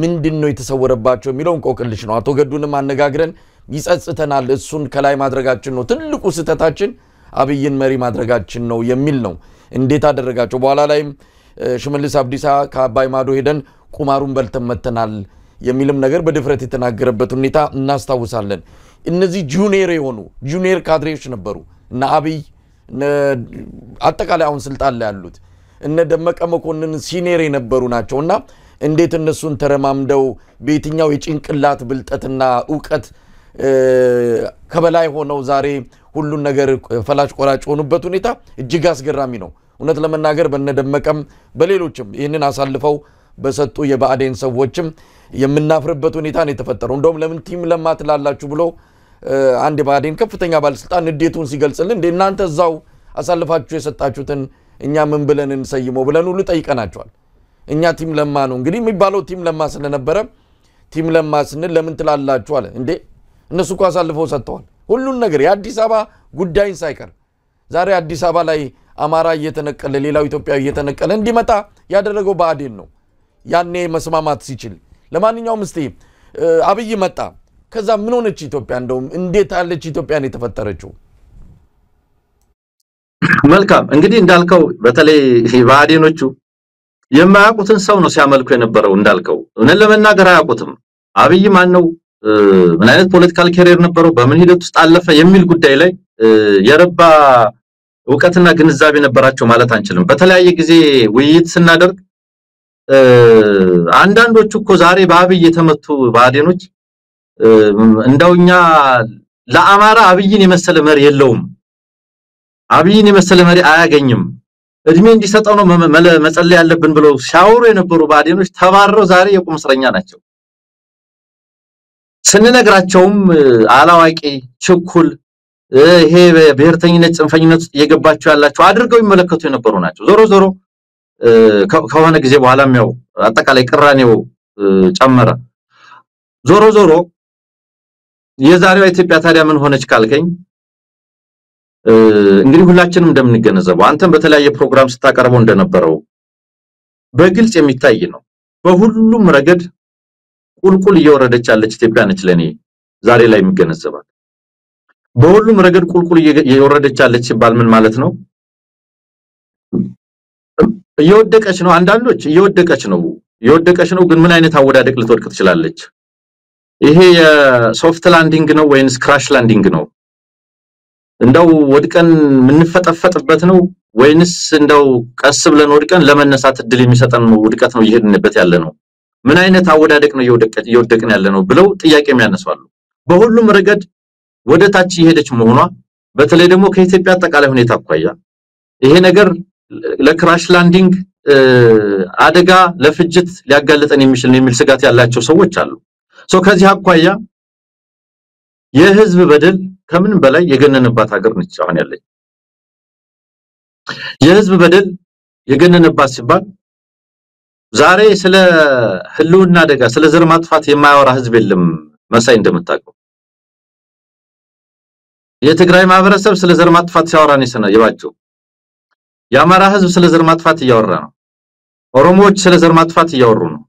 ምንድነው የተሰወረባቸው የሚለው እንቆቅልሽ ነው አቶ ገዱንም አነጋግረን ይጸጽተናል እሱን ከላይ ማድረጋችን ነው ትልቁ ስተታችን አብይን መሪ ማድረጋችን ነው የሚል ነው እንዴት አደረጋቸው በኋላ ላይም ሽመልስ አብዲሳ ከአባይ ማዶ ሄደን ቁማሩን በልተን መተናል የሚልም ነገር በድፍረት የተናገረበት ሁኔታ እናስታውሳለን እነዚህ ጁኒየር ካድሬዎች ነበሩ እና አብይ አጠቃላይ አሁን ስልጣን ላይ ያሉት እነ ደመቀ መኮንን ሲኒየር የነበሩ ናቸውና እንዴት እነሱን ተረማምደው በየትኛው የጭንቅላት ብልጠትና ዕውቀት ከበላይ ሆነው ዛሬ ሁሉን ነገር ፈላጭ ቆራጭ ሆኑበት ሁኔታ እጅግ አስገራሚ ነው እውነት ለመናገር በነደመቀም በሌሎችም ይሄንን አሳልፈው በሰጡ የባዕዴን ሰዎችም የምናፍርበት ሁኔታ ነው የተፈጠረው እንደውም ለምን ቲም ለማት ላላችሁ ብሎ አንድ ባዕዴን ከፍተኛ ባለስልጣን ንዴቱን ሲገልጽልን እናንተ እዛው አሳልፋችሁ የሰጣችሁትን እኛ ምን ብለን እንሰይመው ብለን ሁሉ ጠይቀናቸዋል እኛ ቲም ለማ ነው እንግዲህ የሚባለው ቲም ለማ ስለነበረ ቲም ለማ ስንል ለምን ትላላችሁ አለ እንዴ እነሱ እኮ አሳልፈው ሰጥተዋል ሁሉን ነገር የአዲስ አበባ ጉዳይን ሳይቀር ዛሬ አዲስ አበባ ላይ አማራ እየተነቀለ ሌላው ኢትዮጵያዊ እየተነቀለ እንዲመጣ ያደረገው ባዕዴን ነው ያኔ መስማማት ሲችል ለማንኛውም እስቲ አብይ መጣ ከዛ ምን ሆነች ኢትዮጵያ እንደውም እንዴት አለች ኢትዮጵያን የተፈጠረችው መልካም እንግዲህ እንዳልከው በተለይ ባዕዴኖቹ የማያውቁትን ሰው ነው ሲያመልኩ የነበረው እንዳልከው እነ ለመናገር አያውቁትም አብይ ማን ነው ምን አይነት ፖለቲካል ካሪየር ነበረው በምን ሂደት ውስጥ አለፈ የሚል ጉዳይ ላይ የረባ ዕውቀትና ግንዛቤ ነበራቸው ማለት አንችልም በተለያየ ጊዜ ውይይት ስናደርግ አንዳንዶቹ እኮ ዛሬ በአብይ የተመቱ ባዕዴኖች እንደውኛ ለአማራ አብይን የመሰለ መሪ የለውም አብይን የመሰለ መሪ አያገኝም እድሜ እንዲሰጠው ነው መጸለይ ያለብን ብለው ሲያወሩ የነበሩ ባዕዴኖች ተባረው ዛሬ የቁም እስረኛ ናቸው ስንነግራቸውም አላዋቂ ችኩል ይሄ ብሔርተኝነት ጽንፈኝነት እየገባቸው ያላቸው አድርገው ይመለከቱ የነበሩ ናቸው ዞሮ ከሆነ ጊዜ በኋላም ያው አጠቃላይ ቅራኔው ጨመረ ዞሮ የዛሬው ኢትዮጵያ ታዲያ ምን ሆነች ካልከኝ እንግዲህ ሁላችንም እንደምንገነዘበው አንተም በተለያየ ፕሮግራም ስታቀርበው እንደነበረው በግልጽ የሚታይ ነው በሁሉም ረገድ ቁልቁል እየወረደች ያለች ኢትዮጵያ ነች ለኔ ዛሬ ላይ የሚገነዘባል በሁሉም ረገድ ቁልቁል እየወረደች ያለች ሲባል ምን ማለት ነው እየወደቀች ነው አንዳንዶች እየወደቀች ነው ግን ምን አይነት አወዳደቅ ልትወድቅ ትችላለች ይሄ የሶፍት ላንዲንግ ነው ወይንስ ክራሽ ላንዲንግ ነው እንደው ወድቀን ምንፈጠፈጥበት ነው ወይንስ እንደው ቀስ ብለን ወድቀን ለመነሳት እድል የሚሰጠን ውድቀት ነው ይሄድንበት ያለ ነው ምን አይነት አወዳደቅ ነው ይወደቅን ያለ ነው ብለው ጥያቄ የሚያነሳሉ በሁሉም ረገድ ወደ ታች ይሄደች መሆኗ በተለይ ደግሞ ከኢትዮጵያ አጠቃላይ ሁኔታ አቋያ ይሄ ነገር ለክራሽ ላንዲንግ አደጋ ለፍጅት ሊያጋልጠን የሚል ስጋት ያላቸው ሰዎች አሉ ከዚህ አቋያ የህዝብ በደል ከምን በላይ የገነነባት ሀገር ነች አሁን ያለች የህዝብ በደል የገነነባት ሲባል ዛሬ ስለ ህልውና አደጋ ስለ ዘር ማጥፋት የማያወራ ህዝብ የለም መሳይ እንደምታውቀው የትግራይ ማህበረሰብ ስለ ዘር ማጥፋት ሲያወራ ነው የባቸው የአማራ ህዝብ ስለ ዘር ማጥፋት እያወራ ነው ኦሮሞዎች ስለ ዘር ማጥፋት እያወሩ ነው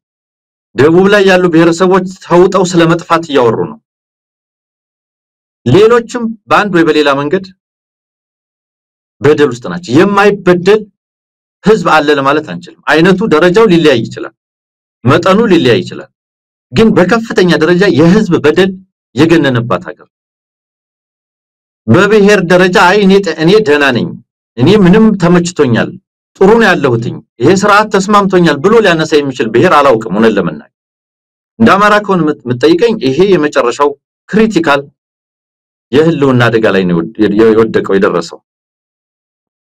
ደቡብ ላይ ያሉ ብሔረሰቦች ተውጠው ስለ መጥፋት እያወሩ ነው ሌሎችም በአንድ ወይ በሌላ መንገድ በደል ውስጥ ናቸው የማይበደል ህዝብ አለ ለማለት አንችልም አይነቱ ደረጃው ሊለያይ ይችላል መጠኑ ሊለያይ ይችላል ግን በከፍተኛ ደረጃ የህዝብ በደል የገነነባት ሀገር በብሔር ደረጃ እኔ ደህና ነኝ እኔ ምንም ተመችቶኛል ጥሩ ነው ያለሁትኝ ይሄ ስርዓት ተስማምቶኛል ብሎ ሊያነሳ የሚችል ብሔር አላውቅም ሆነ ለምናይ እንዳማራ ከሆነ መጠይቀኝ ይሄ የመጨረሻው ክሪቲካል የህልውና አደጋ ላይ ነው የወደቀው የደረሰው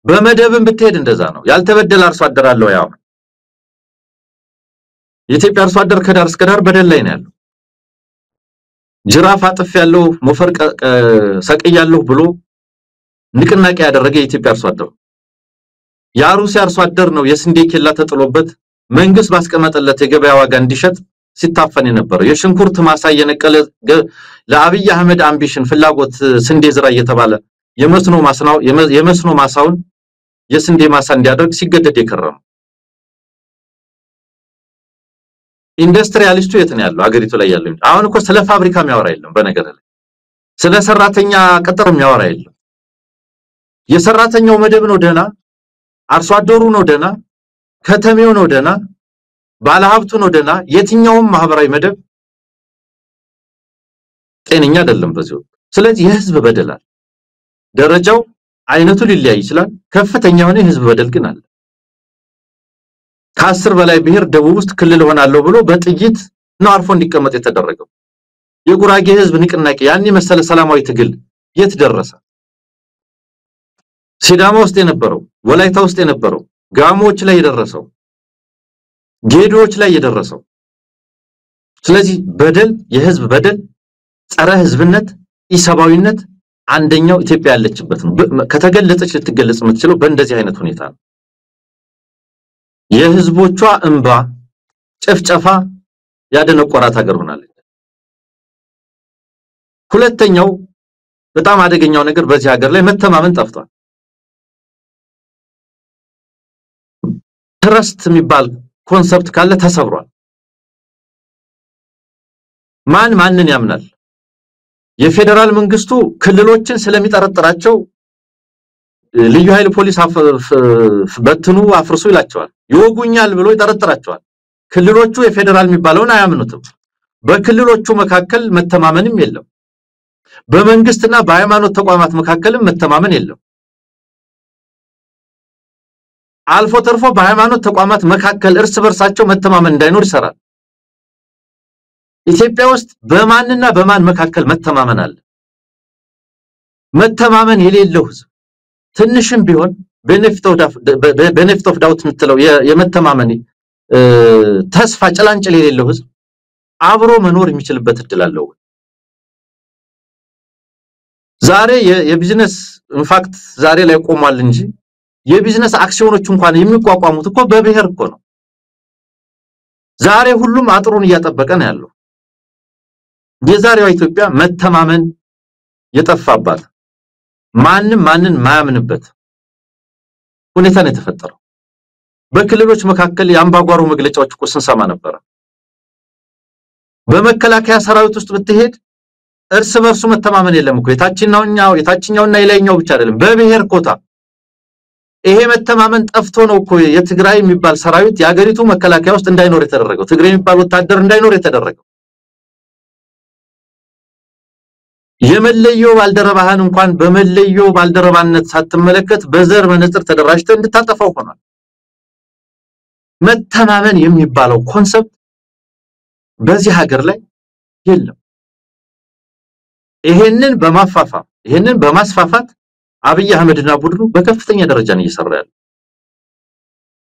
በመደብም ብትሄድ እንደዛ ነው ያልተበደለ አርሶ አደር አለው ያው የኢትዮጵያ አርሶ አደር ከዳር እስከ ዳር በደል ላይ ነው ያለው ጅራፍ አጥፍ ያለው ሞፈር ሰቅያለሁ ብሎ ንቅናቄ ያደረገ የኢትዮጵያ አርሶ አደር ያሩሲ አርሶ አደር ነው የስንዴ ኬላ ተጥሎበት መንግስት ባስቀመጠለት የገበያ ዋጋ እንዲሸጥ ሲታፈን የነበረው የሽንኩርት ማሳ የነቀለ ለአብይ አህመድ አምቢሽን ፍላጎት ስንዴ ዝራ እየተባለ የመስኖ ማሳውን የስንዴ ማሳ እንዲያደርግ ሲገደድ የከረመው ኢንዱስትሪያሊስቱ የት ነው ያለው አገሪቱ ላይ ያለው አሁን እኮ ስለ ፋብሪካ የሚያወራ የለም በነገር ላይ ስለ ሰራተኛ ቅጥር የሚያወራ የለም የሰራተኛው መደብ ነው ደና አርሶ አደሩ ነው ደና ከተሜው ነው ደና ባለሀብቱ ነው ደና የትኛውም ማህበራዊ መደብ ጤነኛ አይደለም በዚሁ ስለዚህ የህዝብ በደላል ደረጃው አይነቱ ሊለያይ ይችላል ከፍተኛ የሆነ የህዝብ በደል ግን አለ ከ10 በላይ ብሔር ደቡብ ውስጥ ክልል ሆናለሁ ብሎ በጥይት ነው አርፎ እንዲቀመጥ የተደረገው የጉራጌ ህዝብ ንቅናቄ ያኔ መሰለ ሰላማዊ ትግል የት ደረሰ ሲዳማ ውስጥ የነበረው ወላይታ ውስጥ የነበረው ጋሞች ላይ የደረሰው ጌዶች ላይ የደረሰው ስለዚህ በደል የህዝብ በደል ጸረ ህዝብነት ኢሰባዊነት አንደኛው ኢትዮጵያ ያለችበት ነው ከተገለጸች ልትገለጽ የምትችለው በእንደዚህ አይነት ሁኔታ ነው የህዝቦቿ እንባ ጨፍጨፋ ያደነቆራት ሀገር ሆናለች ሁለተኛው በጣም አደገኛው ነገር በዚህ ሀገር ላይ መተማመን ጠፍቷል ትረስት የሚባል ኮንሰፕት ካለ ተሰብሯል ማንን ያምናል የፌደራል መንግስቱ ክልሎችን ስለሚጠረጥራቸው ልዩ ኃይል ፖሊስ በትኑ አፍርሱ ይላቸዋል ይወጉኛል ብሎ ይጠረጥራቸዋል ክልሎቹ የፌደራል የሚባለውን አያምኑትም በክልሎቹ መካከል መተማመንም የለም በመንግስትና በሃይማኖት ተቋማት መካከልም መተማመን የለም አልፎ ተርፎ በሃይማኖት ተቋማት መካከል እርስ በርሳቸው መተማመን እንዳይኖር ይሰራል ኢትዮጵያ ውስጥ በማንና በማን መካከል መተማመን አለ መተማመን የሌለው ህዝብ ትንሽም ቢሆን ቤኔፊት ኦፍ ዳውት ምትለው የመተማመን ተስፋ ጭላንጭል የሌለው ህዝብ አብሮ መኖር የሚችልበት እድል አለው ዛሬ የቢዝነስ ኢንፋክት ዛሬ ላይ ቆሟል እንጂ የቢዝነስ አክሲዮኖች እንኳን የሚቋቋሙት እኮ በብሔር እኮ ነው ዛሬ ሁሉም አጥሩን እያጠበቀ ነው ያለው የዛሬዋ ኢትዮጵያ መተማመን የጠፋባት ማንን ማያምንበት ሁኔታ ነው የተፈጠረው በክልሎች መካከል የአምባጓሮ መግለጫዎች እኮ ስንሰማ ነበር በመከላከያ ሰራዊት ውስጥ ብትሄድ እርስ በርሱ መተማመን የለም እኮ የታችኛውና የላይኛው ብቻ አይደለም በብሔር ኮታ ይሄ መተማመን ጠፍቶ ነው እኮ የትግራይ የሚባል ሰራዊት የሀገሪቱ መከላከያ ውስጥ እንዳይኖር የተደረገው ትግራይ የሚባል ወታደር እንዳይኖር የተደረገው የመለየው ባልደረባህን እንኳን በመለየው ባልደረባነት ሳትመለከት በዘር መነጽር ተደራጅተህ እንድታጠፋው ሆኗል። መተማመን የሚባለው ኮንሰፕት በዚህ ሀገር ላይ የለም። ይሄንን በማስፋፋት አብይ አህመድና ቡድኑ በከፍተኛ ደረጃ ነው እየሰራ ያለው።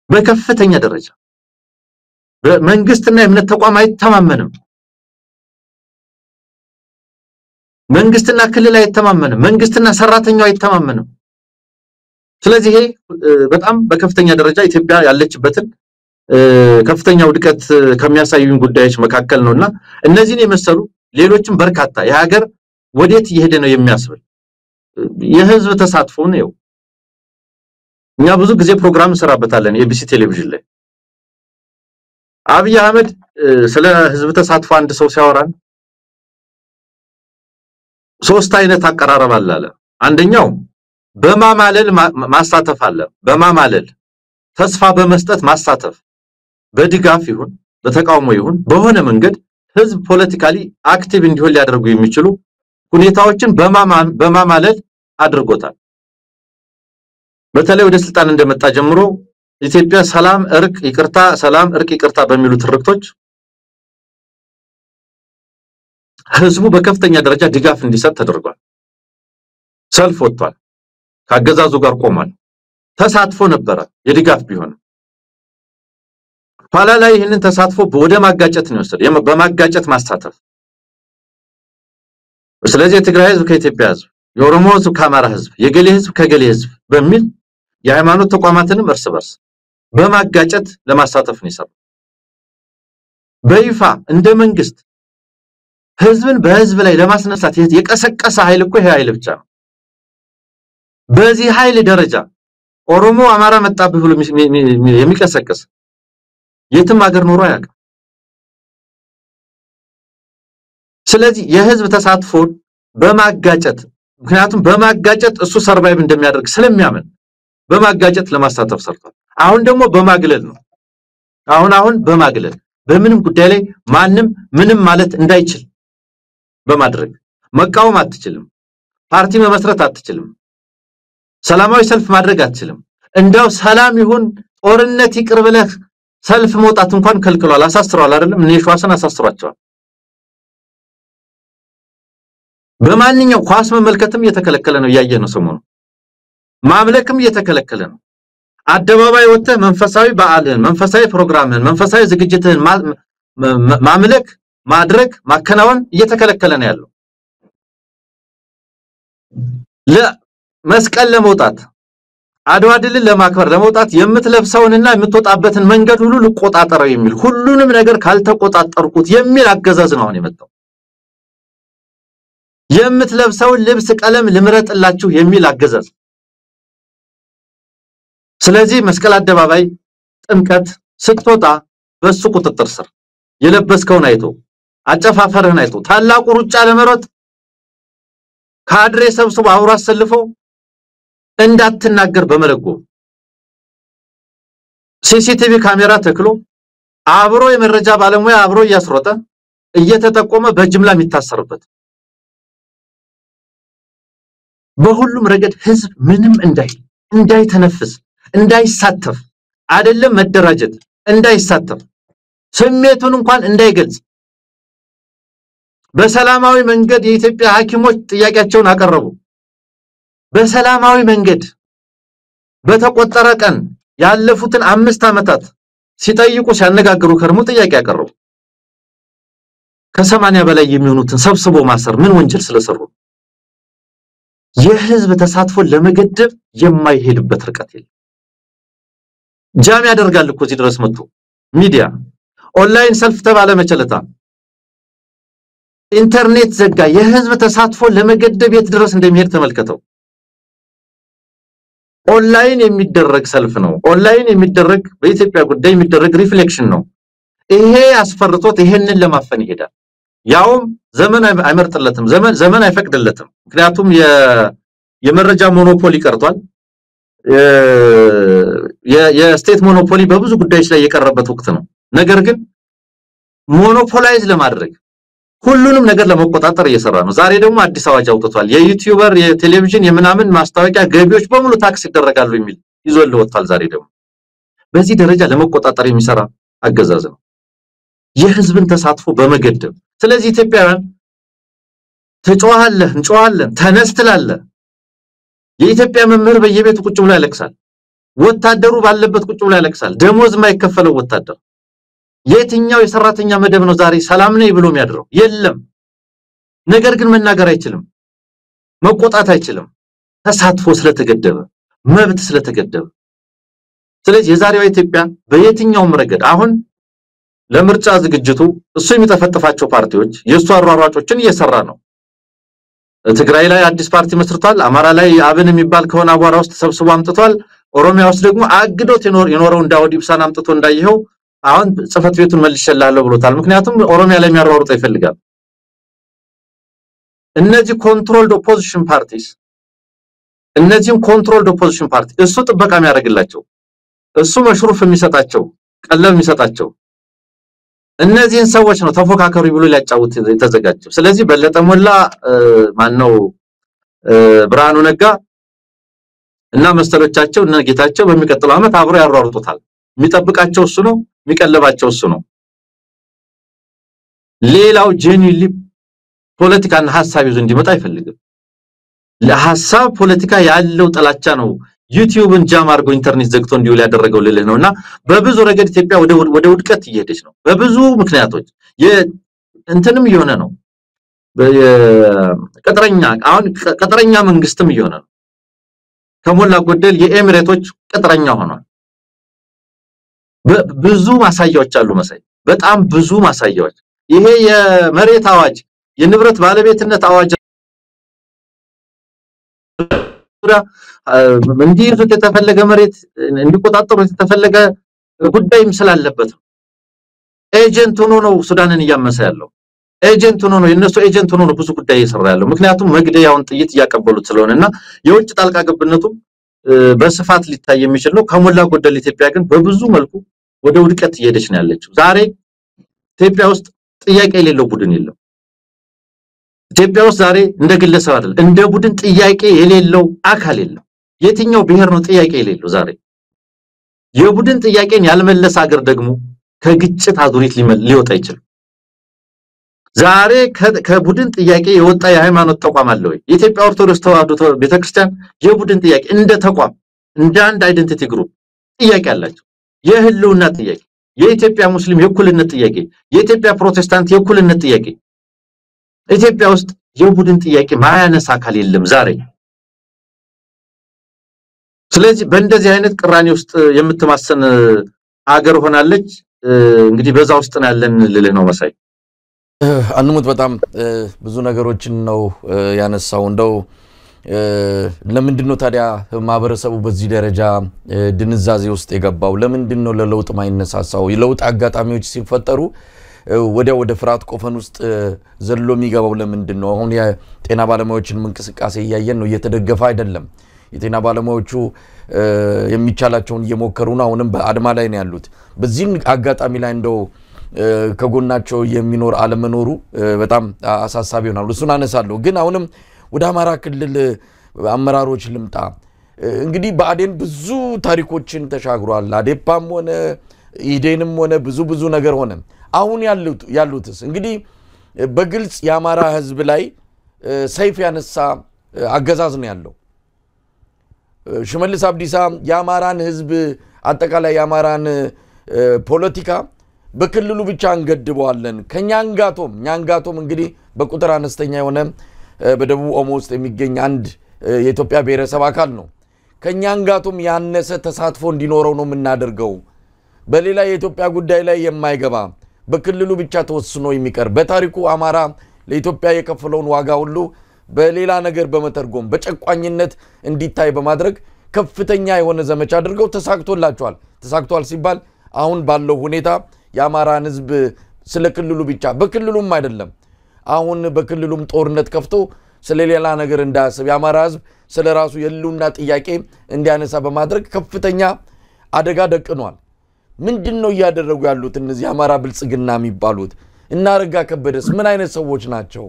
በከፍተኛ ደረጃ በመንግስትና የእምነት ተቋም አይተማመንም። መንግስትና ክልል አይተማመንም። መንግስትና ሰራተኛው አይተማመንም። ስለዚህ ይሄ በጣም በከፍተኛ ደረጃ ኢትዮጵያ ያለችበትን ከፍተኛ ውድቀት ከሚያሳዩን ጉዳዮች መካከል ነውና እነዚህን የመሰሉ ሌሎችም በርካታ የሀገር ወዴት እየሄደ ነው የሚያስብል የህዝብ ተሳትፎ ነው። እኛ ብዙ ጊዜ ፕሮግራም እንሰራበታለን ኤቢሲ ቴሌቪዥን ላይ። አብይ አህመድ ስለ ህዝብ ተሳትፎ አንድ ሰው ሲያወራን ሶስት አይነት አቀራረብ አለ። አንደኛው በማማለል ማሳተፍ አለ። በማማለል ተስፋ በመስጠት ማሳተፍ፣ በድጋፍ ይሁን በተቃውሞ ይሁን በሆነ መንገድ ህዝብ ፖለቲካሊ አክቲቭ እንዲሆን ሊያደርጉ የሚችሉ ሁኔታዎችን በማማለል አድርጎታል። በተለይ ወደ ስልጣን እንደመጣ ጀምሮ ኢትዮጵያ ሰላም እርቅ ይቅርታ ሰላም እርቅ ይቅርታ በሚሉ ትርክቶች ህዝቡ በከፍተኛ ደረጃ ድጋፍ እንዲሰጥ ተደርጓል። ሰልፍ ወጥቷል። ካገዛዙ ጋር ቆሟል። ተሳትፎ ነበረ የድጋፍ ቢሆን ኋላ ላይ ይህንን ተሳትፎ ወደ ማጋጨት ነው የወሰደው። በማጋጨት ማሳተፍ። ስለዚህ የትግራይ ህዝብ ከኢትዮጵያ ህዝብ፣ የኦሮሞ ህዝብ ከአማራ ህዝብ፣ የገሌ ህዝብ ከገሌ ህዝብ በሚል የሃይማኖት ተቋማትንም እርስ በርስ በማጋጨት ለማሳተፍ ነው የሰራው። በይፋ እንደ መንግስት ህዝብን በህዝብ ላይ ለማስነሳት የቀሰቀሰ ኃይል እኮ ይሄ ኃይል ብቻ ነው። በዚህ ኃይል ደረጃ ኦሮሞ አማራ መጣብህ ብሎ የሚቀሰቀስ የትም ሀገር ኖሮ አያውቅም። ስለዚህ የህዝብ ተሳትፎ በማጋጨት ምክንያቱም በማጋጨት እሱ ሰርቫይቭ እንደሚያደርግ ስለሚያምን በማጋጨት ለማሳተፍ ሰርቷል። አሁን ደግሞ በማግለል ነው። አሁን በማግለል በምንም ጉዳይ ላይ ማንም ምንም ማለት እንዳይችል በማድረግ መቃወም አትችልም፣ ፓርቲ መመስረት አትችልም፣ ሰላማዊ ሰልፍ ማድረግ አትችልም። እንዳው ሰላም ይሁን ጦርነት ይቅር ብለህ ሰልፍ መውጣት እንኳን ከልክሏል፣ አሳስሯል አይደለም? እነ ሸዋስን አሳስሯቸዋል። በማንኛው ኳስ መመልከትም እየተከለከለ ነው፣ ያየህ ነው። ሰሞኑ ማምለክም እየተከለከለ ነው። አደባባይ ወጥተህ መንፈሳዊ በዓልን፣ መንፈሳዊ ፕሮግራምን፣ መንፈሳዊ ዝግጅትን ማምለክ ማድረግ ማከናወን እየተከለከለ ነው ያለው። ለመስቀል ለመውጣት አድዋ ድልን ለማክበር ለመውጣት የምትለብሰውንና የምትወጣበትን መንገድ ሁሉ ልቆጣጠረው የሚል ሁሉንም ነገር ካልተቆጣጠርኩት የሚል አገዛዝ ነው አሁን የመጣው። የምትለብሰውን ልብስ ቀለም ልምረጥላችሁ የሚል አገዛዝ። ስለዚህ መስቀል አደባባይ ጥምቀት ስትወጣ በሱ ቁጥጥር ስር የለበስከውን አይቶ አጨፋፈርህን አይቶ ታላቁ ሩጫ ለመሮጥ ካድሬ ሰብስቦ አውራ አሰልፎ እንዳትናገር በመለጎ ሲሲቲቪ ካሜራ ተክሎ አብሮ የመረጃ ባለሙያ አብሮ እያስሮጠ እየተጠቆመ በጅምላ የሚታሰርበት በሁሉም ረገድ ህዝብ ምንም እንዳይተነፍስ እንዳይሳተፍ አይደለም መደራጀት እንዳይሳተፍ ስሜቱን እንኳን እንዳይገልጽ በሰላማዊ መንገድ የኢትዮጵያ ሐኪሞች ጥያቄያቸውን አቀረቡ። በሰላማዊ መንገድ በተቆጠረ ቀን ያለፉትን 5 ዓመታት ሲጠይቁ ሲያነጋግሩ ከርሙ ጥያቄ ያቀረቡ ከ80 በላይ የሚሆኑትን ሰብስቦ ማሰር ምን ወንጀል ስለሰሩ? የህዝብ ተሳትፎ ለመገደብ የማይሄድበት ርቀት የለም። ጃም ያደርጋል እኮ እዚህ ድረስ መጥቶ ሚዲያ ኦንላይን ሰልፍ ተባለ መቸለታ ኢንተርኔት ዘጋ። የህዝብ ተሳትፎ ለመገደብ የት ድረስ እንደሚሄድ ተመልከተው። ኦንላይን የሚደረግ ሰልፍ ነው። ኦንላይን የሚደረግ በኢትዮጵያ ጉዳይ የሚደረግ ሪፍሌክሽን ነው። ይሄ አስፈርቶት ይሄንን ለማፈን ይሄዳል። ያውም ዘመን አይመርጥለትም፣ ዘመን አይፈቅድለትም። ምክንያቱም የመረጃ ሞኖፖሊ ቀርቷል። የስቴት ሞኖፖሊ በብዙ ጉዳዮች ላይ የቀረበት ወቅት ነው። ነገር ግን ሞኖፖላይዝ ለማድረግ ሁሉንም ነገር ለመቆጣጠር እየሰራ ነው ዛሬ ደግሞ አዲስ አዋጅ አውጥቷል የዩቲዩበር የቴሌቪዥን የምናምን ማስታወቂያ ገቢዎች በሙሉ ታክስ ይደረጋሉ የሚል ይዞልህ ወጣል ዛሬ ደግሞ በዚህ ደረጃ ለመቆጣጠር የሚሰራ አገዛዝ ነው የህዝብን ተሳትፎ በመገደብ ስለዚህ ኢትዮጵያውያን ተጫዋለህ እንጫዋለን ተነስተላለ የኢትዮጵያ መምህር በየቤቱ ቁጭ ብሎ ያለቅሳል ወታደሩ ባለበት ቁጭ ብሎ ያለቅሳል ደሞዝ የማይከፈለው ወታደር የትኛው የሰራተኛ መደብ ነው ዛሬ ሰላም ነኝ ብሎ የሚያድረው የለም ነገር ግን መናገር አይችልም መቆጣት አይችልም ተሳትፎ ስለተገደበ መብት ስለተገደበ ስለዚህ የዛሬው ኢትዮጵያ በየትኛው ረገድ አሁን ለምርጫ ዝግጅቱ እሱ የሚተፈጥፋቸው ፓርቲዎች የሱ አሯሯጮችን እየሰራ ነው ትግራይ ላይ አዲስ ፓርቲ መስርቷል አማራ ላይ አብን የሚባል ከሆነ አቧራ ውስጥ ተሰብስቦ አምጥቷል ኦሮሚያ ውስጥ ደግሞ አግዶት የኖረው እንዳውዲ ብሳን አምጥቶ እንዳይሄው አሁን ጽፈት ቤቱን መልሽላለው ብሎታል ምክንያቱም ኦሮሚያ ላይ የሚያሯሩጥ ይፈልጋል እነዚህ ኮንትሮልድ ኦፖዚሽን ፓርቲስ እነዚህን ኮንትሮልድ ኦፖዚሽን ፓርቲ እሱ ጥበቃ የሚያደርግላቸው እሱ መሽሩፍ የሚሰጣቸው ቀለብ የሚሰጣቸው እነዚህን ሰዎች ነው ተፎካካሪ ብሎ ሊያጫውት የተዘጋጀው ስለዚህ በለጠ ሞላ ማነው ብርሃኑ ነጋ እና መስተሎቻቸው እና ጌታቸው በሚቀጥለው አመት አብሮ ያሯሩጡታል የሚጠብቃቸው እሱ ነው የሚቀለባቸው እሱ ነው ሌላው ጄኒሊ ፖለቲካና ሐሳብ ይዞ እንዲመጣ አይፈልግም ለሐሳብ ፖለቲካ ያለው ጥላቻ ነው ዩቲዩብን ጃም አድርጎ ኢንተርኔት ዘግቶ እንዲውል ያደረገው ልልህ ነውና በብዙ ረገድ ኢትዮጵያ ወደ ውድቀት እየሄደች ነው በብዙ ምክንያቶች እንትንም እየሆነ ነው ቀጥረኛ መንግስትም እየሆነ ነው ከሞላ ጎደል የኤሚሬቶች ቀጥረኛ ሆኗል ብዙ ማሳያዎች አሉ መሳይ በጣም ብዙ ማሳያዎች ይሄ የመሬት አዋጅ የንብረት ባለቤትነት አዋጅ እንዲይዙት የተፈለገ መሬት እንዲቆጣጠሩት የተፈለገ ጉዳይም ስላለበት ኤጀንት ሆኖ ነው ሱዳንን ያመሰ ያለው ኤጀንት ሆኖ ነው የነሱ ኤጀንት ሆኖ ነው ብዙ ጉዳይ እየሰራ ያለው ምክንያቱም መግደያውን ጥይት ያቀበሉት ስለሆነና የውጭ ጣልቃ ገብነቱ በስፋት ሊታይ የሚችል ነው ከሞላ ጎደል ኢትዮጵያ ግን በብዙ መልኩ ወደ ውድቀት እየሄደች ነው ያለችው ዛሬ ኢትዮጵያ ውስጥ ጥያቄ የሌለው ቡድን የለም ኢትዮጵያ ውስጥ ዛሬ እንደ ግለሰብ አይደል እንደ ቡድን ጥያቄ የሌለው አካል የለም የትኛው ብሔር ነው ጥያቄ የሌለው ዛሬ የቡድን ጥያቄን ያልመለሰ ሀገር ደግሞ ከግጭት አዙሪት ሊወጣ ይችላል ዛሬ ከቡድን ጥያቄ የወጣ የሃይማኖት ተቋም አለ ወይ የኢትዮጵያ ኦርቶዶክስ ተዋሕዶ ቤተክርስቲያን የቡድን ጥያቄ እንደ ተቋም እንደ አንድ አይደንቲቲ ግሩፕ ጥያቄ አላቸው የህልውና ጥያቄ የኢትዮጵያ ሙስሊም የኩልነት ጥያቄ የኢትዮጵያ ፕሮቴስታንት የኩልነት ጥያቄ ኢትዮጵያ ውስጥ የቡድን ጥያቄ ማያነሳ አካል የለም ዛሬ ስለዚህ በእንደዚህ አይነት ቅራኔ ውስጥ የምትማሰን ሀገር ሆናለች እንግዲህ በዛ ውስጥ ነው ያለን ልልህ ነው መሳይ አንሙት በጣም ብዙ ነገሮችን ነው ያነሳው እንደው ለምንድነው ታዲያ ማህበረሰቡ በዚህ ደረጃ ድንዛዜ ውስጥ የገባው ለምንድነው ለለውጥ ማይነሳሳው የለውጥ አጋጣሚዎች ሲፈጠሩ ወደ ፍርሃት ቆፈን ውስጥ ዘሎ የሚገባው ለምንድነው አሁን የጤና ባለሙያዎችን እንቅስቃሴ ያያየን ነው እየተደገፈ አይደለም የጤና ባለሙያዎቹ የሚቻላቸውን እየሞከሩ ነው አሁንም በአድማ ላይ ነው ያሉት በዚህ አጋጣሚ ላይ እንደው ከጎናቸው የሚኖር አለመኖሩ በጣም አሳሳቢ ይሆናል እሱን አነሳለሁ ግን አሁንም ወደ አማራ ክልል አመራሮች ልምጣ እንግዲህ በአዴን ብዙ ታሪኮችን ተሻግሯል አዴፓም ሆነ ኢዴንም ሆነ ብዙ ነገር ሆነ አሁን ያሉትስ እንግዲህ በግልጽ የአማራ ህዝብ ላይ ሰይፍ ያነሳ አገዛዝ ነው ያለው ሽመልስ አብዲሳ የአማራን ህዝብ አጠቃላይ የአማራን ፖለቲካ በክልሉ ብቻ እንገድበዋለን ከኛንጋቶም እንግዲህ በቁጥር አነስተኛ የሆነ በደቡብ ኦሞ ውስጥ የሚገኝ አንድ የኢትዮጵያ ብሔረሰብ አካል ነው ከኛንጋቶም ያነሰ ተሳትፎ እንዲኖረው ነው የምናደርገው በሌላ የኢትዮጵያ ጉዳይ ላይ የማይገባ በክልሉ ብቻ ተወስኖ የሚቀር በታሪኩ አማራ ለኢትዮጵያ የከፈለውን ዋጋ ሁሉ በሌላ ነገር በመተርጎም በጨቋኝነት እንዲታይ በማድረግ ከፍተኛ የሆነ ዘመቻ አድርገው ተሳክቷል ሲባል አሁን ባለው ሁኔታ የአማራን ህዝብ ስለ ክልሉ ብቻ በክልሉም አይደለም አሁን በክልሉም ጦርነት ከፍቶ ስለሌላ ነገር እንዳያስብ የአማራ ህዝብ ስለራሱ የሉና ጥያቄ እንዲያነሳ በማድረግ ከፍተኛ አደጋ ደቅኗል ምንድነው ያደረጉ ያሉት እነዚህ አማራ ብልጽግና የሚባሉት እና አረጋ ከበደስ ምን አይነት ሰዎች ናቸው?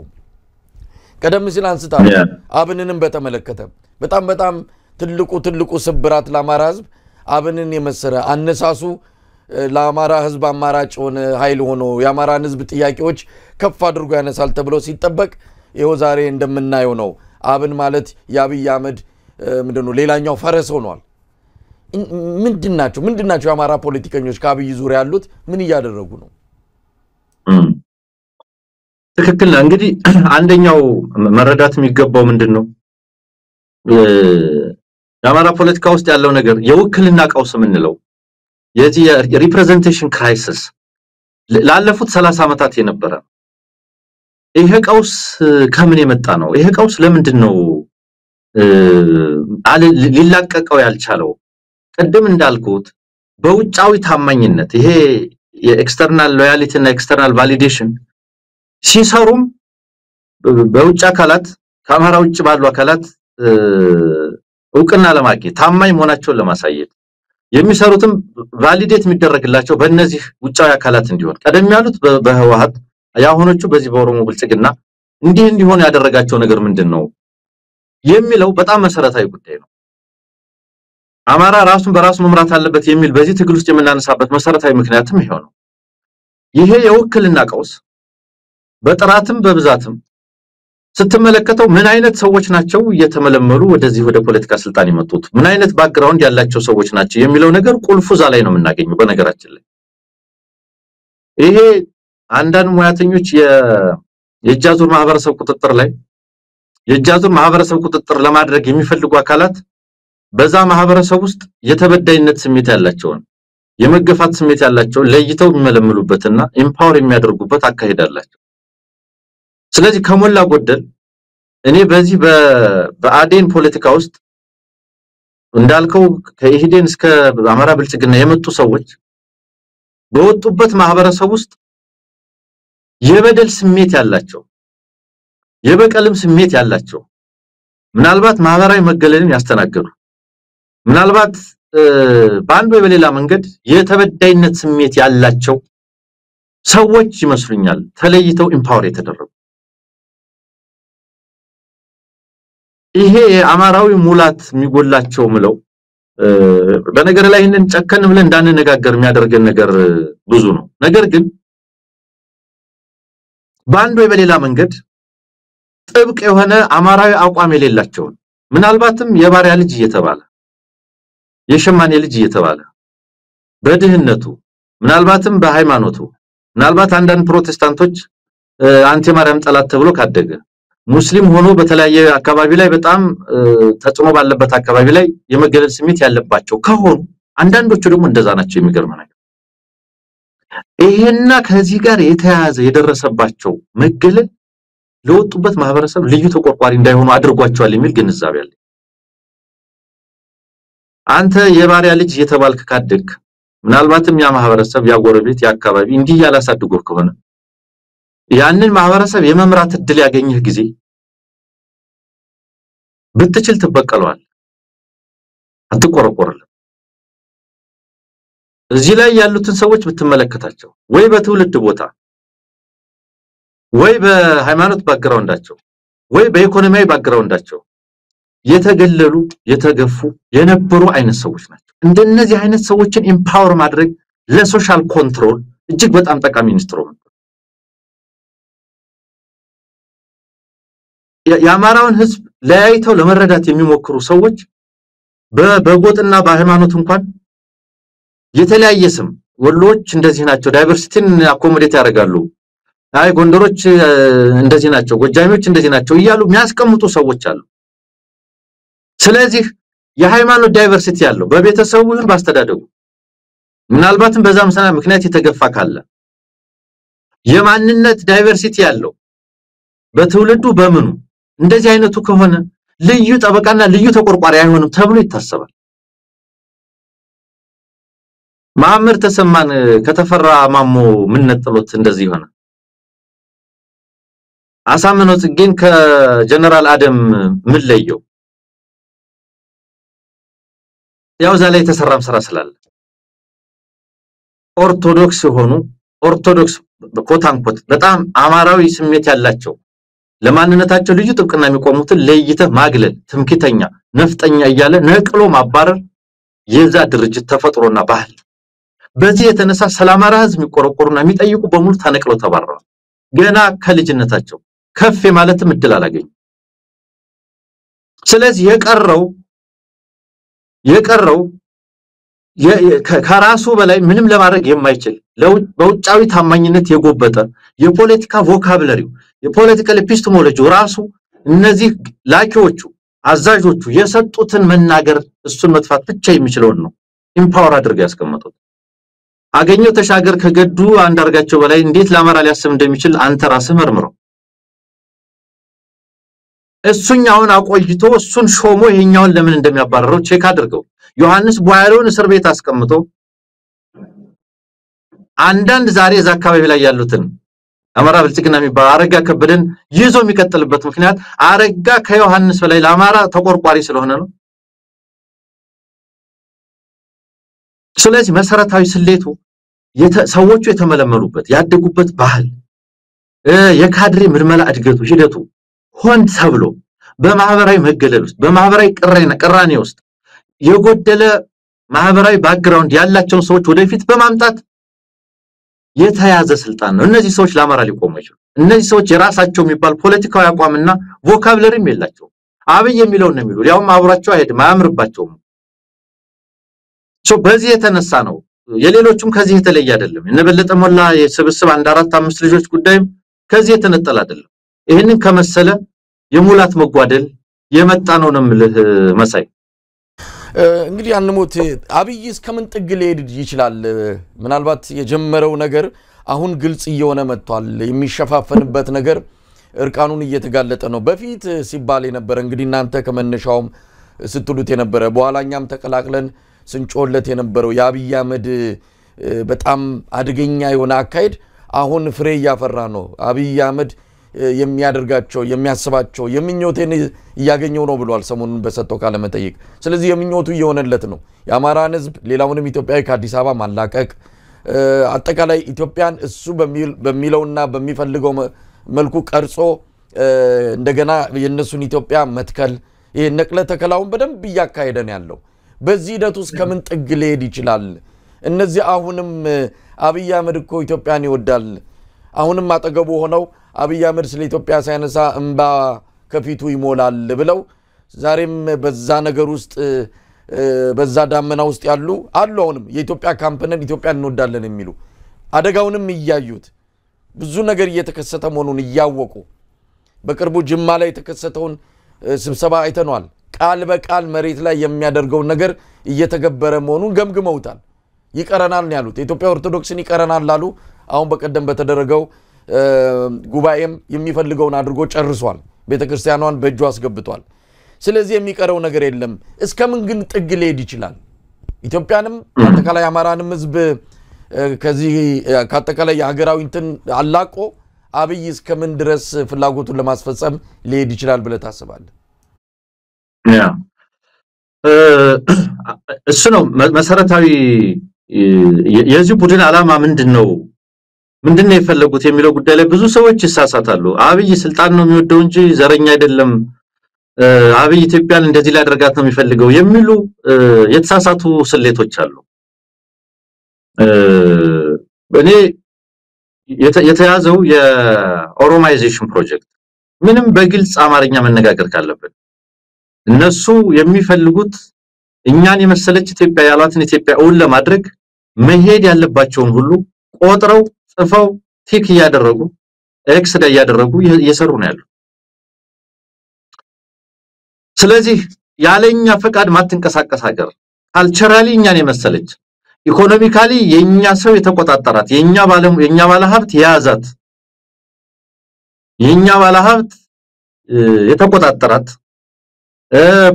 ቀደም ሲል አንስታል አብንንም በተመለከተ በጣም ትልቁ ስብራት ለአማራ ህዝብ አብንን የመሰረ አነሳሱ ለአማራ ህዝብ አማራጭ ሆነ ኃይል ሆኖ የአማራን ህዝብ ጥያቄዎች ከፍ አድርጎ ያነሳል ተብሎ ሲጠበቅ ይሄው ዛሬ እንደምናየው ነው። አብን ማለት የአብይ አህመድ ምንድነው ሌላኛው ፈረስ ሆኗል። ምንድናቸው የአማራ ፖለቲከኞች ከአብይ ዙሪያ ያሉት ምን እያደረጉ ነው? ትክክል ነው። እንግዲህ አንደኛው መረዳት የሚገባው ምንድነው የአማራ ፖለቲካ ውስጥ ያለው ነገር የውክልና ቀውስ ምንለው የዚህ ሪፕሬዘንቴሽን ክራይሲስ ላለፉት 30 ዓመታት የነበረ ይሄ ቀውስ ከምን የመጣ ነው? ይሄ ቀውስ ለምንድነው ሊላቀቀው ያልቻለው? ቀደም እንዳልኩት በውጫዊ ታማኝነት ይሄ የኤክስተርናል ሎያሊቲ እና ኤክስተርናል ቫሊዴሽን ሲሰሩም በውጭ አካላት ከአማራ ውጭ ባሉ አካላት እውቅና ለማግኘት ታማኝ መሆናቸውን ለማሳየት የሚሰሩትም ቫሊዴት የሚደረግላቸው በእነዚህ ውጫዊ አካላት እንዲሆን ቀደም ያሉት በህወሓት ያሆኖቹ በዚህ በኦሮሞ ብልጽግና እንዲሆን ያደረጋቸው ነገር ምንድነው የሚለው በጣም መሰረታዊ ጉዳይ ነው። አማራ ራሱን በራሱ መምራት አለበት የሚል በዚህ ትግል ውስጥ የምናነሳበት መሰረታዊ ምክንያትም ይሄው ነው። ይሄ የውክልና ቀውስ በጥራትም በብዛትም ስትመለከተው ምን አይነት ሰዎች ናቸው እየተመለመሉ ወደዚህ ወደ ፖለቲካ ስልጣን የመጡት ምን አይነት ባክግራውንድ ያላቸው ሰዎች ናቸው የሚለው ነገር ቁልፉ ዛ ላይ ነው የምናገኘው። በነገራችን ላይ ይሄ አንዳንድ ሙያተኞች የጃዙር ማህበረሰብ ቁጥጥር ላይ የጃዙር ማህበረሰብ ቁጥጥር ለማድረግ የሚፈልጉ አካላት በዛ ማህበረሰብ ውስጥ የተበዳይነት ስሜት ያላቸው የመገፋት ስሜት ያላቸው ለይተው የሚመለምሉበትና ኤምፓወር የሚያደርጉበት አካሄድ አላቸው። ስለዚህ ከሞላ ጎደል እኔ በዚህ በአዴን ፖለቲካ ውስጥ እንዳልከው ከኢህዴን እስከ አማራ ብልጽግና የመጡ ሰዎች በወጡበት ማህበረሰብ ውስጥ የበደል ስሜት ያላቸው የበቀልም ስሜት ያላቸው ምናልባት ማህበራዊ መገለልን ያስተናገዱ ምናልባት በአንድ ወይ በሌላ መንገድ የተበዳይነት ስሜት ያላቸው ሰዎች ይመስሉኛል ተለይተው ኢምፓወር የተደረጉ። ይሄ የአማራዊ ሙላት የሚጎላቸው ምለው በነገር ላይ ይሄንን ጨከን ብለን እንዳንነጋገር የሚያደርገን ነገር ብዙ ነው። ነገር ግን በአንድ ወይ በሌላ መንገድ ጥብቅ የሆነ አማራዊ አቋም የሌላቸው ምናልባትም የባሪያ ልጅ እየተባለ የሸማኔ ልጅ እየተባለ በድህነቱ ምናልባትም በሃይማኖቱ ምናልባት አንዳንድ ፕሮቴስታንቶች አንቲ ማርያም ጠላት ተብሎ ካደገ ሙስሊም ሆኖ በተለያየ አካባቢ ላይ በጣም ተጽዕኖ ባለበት አካባቢ ላይ የመገለል ስሜት ያለባቸው ከሆኑ አንዳንዶቹ ደግሞ እንደዛ ናቸው። የሚገርም ነገር ይሄና ከዚህ ጋር የተያያዘ የደረሰባቸው መገለል ለወጡበት ማህበረሰብ ልዩ ተቆርቋሪ እንዳይሆኑ አድርጓቸዋል የሚል ግንዛቤ አለ። አንተ የባሪያ ልጅ የተባልክ ካደግ ምናልባትም ያ ማህበረሰብ ያ ጎረቤት ያ አካባቢ እንዲህ ያላሳድጎ ከሆነ ያንን ማህበረሰብ የመምራት እድል ያገኘህ ጊዜ ብትችል ትበቀለዋል አትቆረቆርልም። እዚህ ላይ ያሉትን ሰዎች ብትመለከታቸው ወይ በትውልድ ቦታ ወይ በሃይማኖት ባክግራውንዳቸው ወይ በኢኮኖሚያዊ ባክግራውንዳቸው የተገለሉ የተገፉ የነበሩ አይነት ሰዎች ናቸው። እንደነዚህ አይነት ሰዎችን ኢምፓወር ማድረግ ለሶሻል ኮንትሮል እጅግ በጣም ጠቃሚ ኢንስትሩመንት። የአማራውን ህዝብ ለያይተው ለመረዳት የሚሞክሩ ሰዎች በጎጥና በሃይማኖት እንኳን የተለያየ ስም ወሎች እንደዚህ ናቸው ዳይቨርሲቲን አኮሞዴት ያደርጋሉ አይ ጎንደሮች እንደዚህ ናቸው ጎጃሚዎች እንደዚህ ናቸው እያሉ የሚያስቀምጡ ሰዎች አሉ። ስለዚህ የሃይማኖት ዳይቨርሲቲ ያለው በቤተሰቡ ይሁን ባስተዳደጉ ምናልባትም በዛም ሰና ምክንያት የተገፋ ካለ የማንነት ዳይቨርሲቲ ያለው በትውልዱ በመኑ እንደዚህ አይነቱ ከሆነ ልዩ ጠበቃና ልዩ ተቆርቋሪ አይሆንም ተብሎ ይታሰባል። ማመር ተሰማን ከተፈራ ማሞ ምን ነጥሎት እንደዚህ ሆነ አሳምነው ጽጌን ከጀነራል አደም ምን ለየው? ያው ዛሬ የተሰራም ስራ ስላለ ኦርቶዶክስ ሆኑ ኦርቶዶክስ ኮታንኮት በጣም አማራዊ ስሜት ያላቸው ለማንነታቸው ልዩ ጥብቅና የሚቆሙትን ለይተህ ማግለል ትምክተኛ ነፍጠኛ እያለ ነቅሎ ማባረር የዛ ድርጅት ተፈጥሮና ባህል በዚህ የተነሳ ሰላማራ ህዝብ የሚቆረቆሩና የሚጠይቁ በሙሉ ተነቅለው ተባረሩ ገና ከልጅነታቸው ከፍ ማለትም እድል አላገኙ ስለዚህ የቀረው ከራሱ በላይ ምንም ለማድረግ የማይችል በውጫዊ ታማኝነት የጎበጠ የፖለቲካ ቮካብለሪው የፖለቲካል ኤፒስቴሞሎጂ ራሱ እነዚህ ላኪዎቹ አዛዦቹ የሰጡትን መናገር እሱን መጥፋት ብቻ የሚችለውን ነው ኢምፓወር አድርገው ያስቀመጡት አገኘው ተሻገር ከገዱ አንዳርጋቸው በላይ እንዴት ለአማራ ሊያስብ እንደሚችል አንተ ራስህ መርምረው እሱኛውን አቆይቶ እሱን ሾሞ ይሄኛውን ለምን እንደሚያባረረው ቼክ አድርገው ዮሐንስ ቧያለውን እስር ቤት አስቀምጦ አንዳንድ ዛሬ እዛ አካባቢ ላይ ያሉትን አማራ ብልጽግና የሚባል አረጋ ከበደን ይዞ የሚቀጥልበት ምክንያት አረጋ ከዮሐንስ በላይ ለአማራ ተቆርቋሪ ስለሆነ ነው ስለዚህ መሰረታዊ ስሌቱ ሰዎቹ የተመለመሉበት ያደጉበት ባህል የካድሬ ምርመላ እድገቱ ሂደቱ ሆን ተብሎ በማህበራዊ መገለል ውስጥ በማህበራዊ ቅራኔ ውስጥ የጎደለ ማህበራዊ ባክግራውንድ ያላቸው ሰዎች ወደፊት በማምጣት የተያዘ ስልጣን ነው እነዚህ ሰዎች ለአማራ ሊቆሙ ይችላሉ እነዚህ ሰዎች የራሳቸው የሚባል ፖለቲካዊ አቋምና ቮካብለሪም የላቸው አብይ የሚለው ነው የሚሉ ያውም አብራቸው አይሄድም አያምርባቸውም በዚህ የተነሳ ነው የሌሎችም ከዚህ የተለየ አይደለም እነበለጠ ሞላ የስብስብ 1-4-5 ልጆች ጉዳይም ከዚህ የተነጠለ አይደለም ይሄንን ከመሰለ የሙላት መጓደል የመጣ ነው ነምልህ መሳይ እንግዲህ አንሞት አብይ እስከምን ጥግ ሊሄድ ይችላል ምናልባት የጀመረው ነገር አሁን ግልጽ እየሆነ መጥቷል የሚሸፋፈንበት ነገር እርቃኑን እየተጋለጠ ነው በፊት ሲባል የነበረ እንግዲህ እናንተ ከመነሻውም ስትሉት የነበረ በኋላኛም ተቀላቅለን ስንጮለት የነበረው የአብይ አህመድ በጣም አድገኛ የሆነ አካሄድ አሁን ፍሬ ያፈራ ነው አብይ አህመድ የሚያደርጋቸው የሚያስባቸው የምኞቴን ያገኘው ነው ብሏል ሰሞኑን በሰጠው ቃለ መጠይቅ ስለዚህ የምኞቱ እየሆነለት ነው የአማራን ህዝብ ሌላውንም ኢትዮጵያዊ ከአዲስ አበባ ማላቀቅ አጠቃላይ ኢትዮጵያን እሱ በሚለውና በሚፈልገው መልኩ ቀርጾ እንደገና የነሱን ኢትዮጵያ መትከል ይሄ ነቅለ ተከላውን በደንብ ያካሄደን ያለው በዚህ ሂደት ውስጥ ከምን ጥግ ሊሄድ ይችላል እነዚህ አሁንም አብይ አህመድ እኮ ኢትዮጵያን ይወዳል አሁንም አጠገቡ ሆነው አብይ አህመድ ስለ ኢትዮጵያ ሳይነሳ እንባ ከፊቱ ይሞላል ብለው ዛሬም በዛ ነገር ውስጥ በዛ ዳመና ውስጥ ያሉ አሁንም የኢትዮጵያ ካምፓኒን ኢትዮጵያን እንወዳለን የሚሉ አደጋውንም ይያዩት ብዙ ነገር እየተከሰተ መሆኑን ያወቁ በቅርቡ ጅማ ላይ የተከሰተውን ስብሰባ አይተናል ቃል በቃል መሬት ላይ የሚያደርገው ነገር እየተገበረ መሆኑን ገምግመውታል ይቀረናል ያሉት የኢትዮጵያ ኦርቶዶክስን ይቀረናል አሉ አሁን በቀደም በተደረገው ጉባኤም የሚፈልገውን አድርጎ ጨርሷል ቤተክርስቲያኗን በእጁ አስገብቷል ስለዚህ የሚቀረው ነገር የለም እስከምን ግን ጥግ ሊሄድ ይችላል ኢትዮጵያንም አጠቃላይ አማራንም ህዝብ ከዚህ ካጠቃላይ የሀገራዊ እንትን አላቆ አብይ እስከምን ድረስ ፍላጎቱን ለማስፈጸም ሊሄድ ይችላል ብለ ታስባለህ ያ እሱ ነው መሰረታዊ የዚህ ቡድን ዓላማ ምንድነው የፈለጉት የሚለው ጉዳይ ላይ ብዙ ሰዎች ይሳሳታሉ አብይ ስልጣን ነው የሚወደው እንጂ ዘረኛ አይደለም አብይ ኢትዮጵያን እንደዚህ ላይ አድርጋት ነው የሚፈልገው የሚሉ የተሳሳቱ ስሌቶች አሉ በእኔ የተያዘው የኦሮማይዜሽን ፕሮጀክት ምንም በግልጽ አማርኛ መነጋገር ካለበት እነሱ የሚፈልጉት እኛን የመሰለች ኢትዮጵያ ያላትን ኢትዮጵያ እውን ለማድረግ መሄድ ያለባቸውን ሁሉ ቆጥረው ጽፈው ቲክ ያደረጉ ኤክስ ዳ ያደረጉ እየሰሩ ነው ያለው ስለዚህ ያለኛ ፈቃድ ማትንቀሳቀስ ሀገር ካልቸራሊ እኛን የመሰለች ኢኮኖሚካሊ የኛ ሰው የተቆጣጣራት የኛ ባለሀብት ያዛት የኛ ባለሀብት የተቆጣጣራት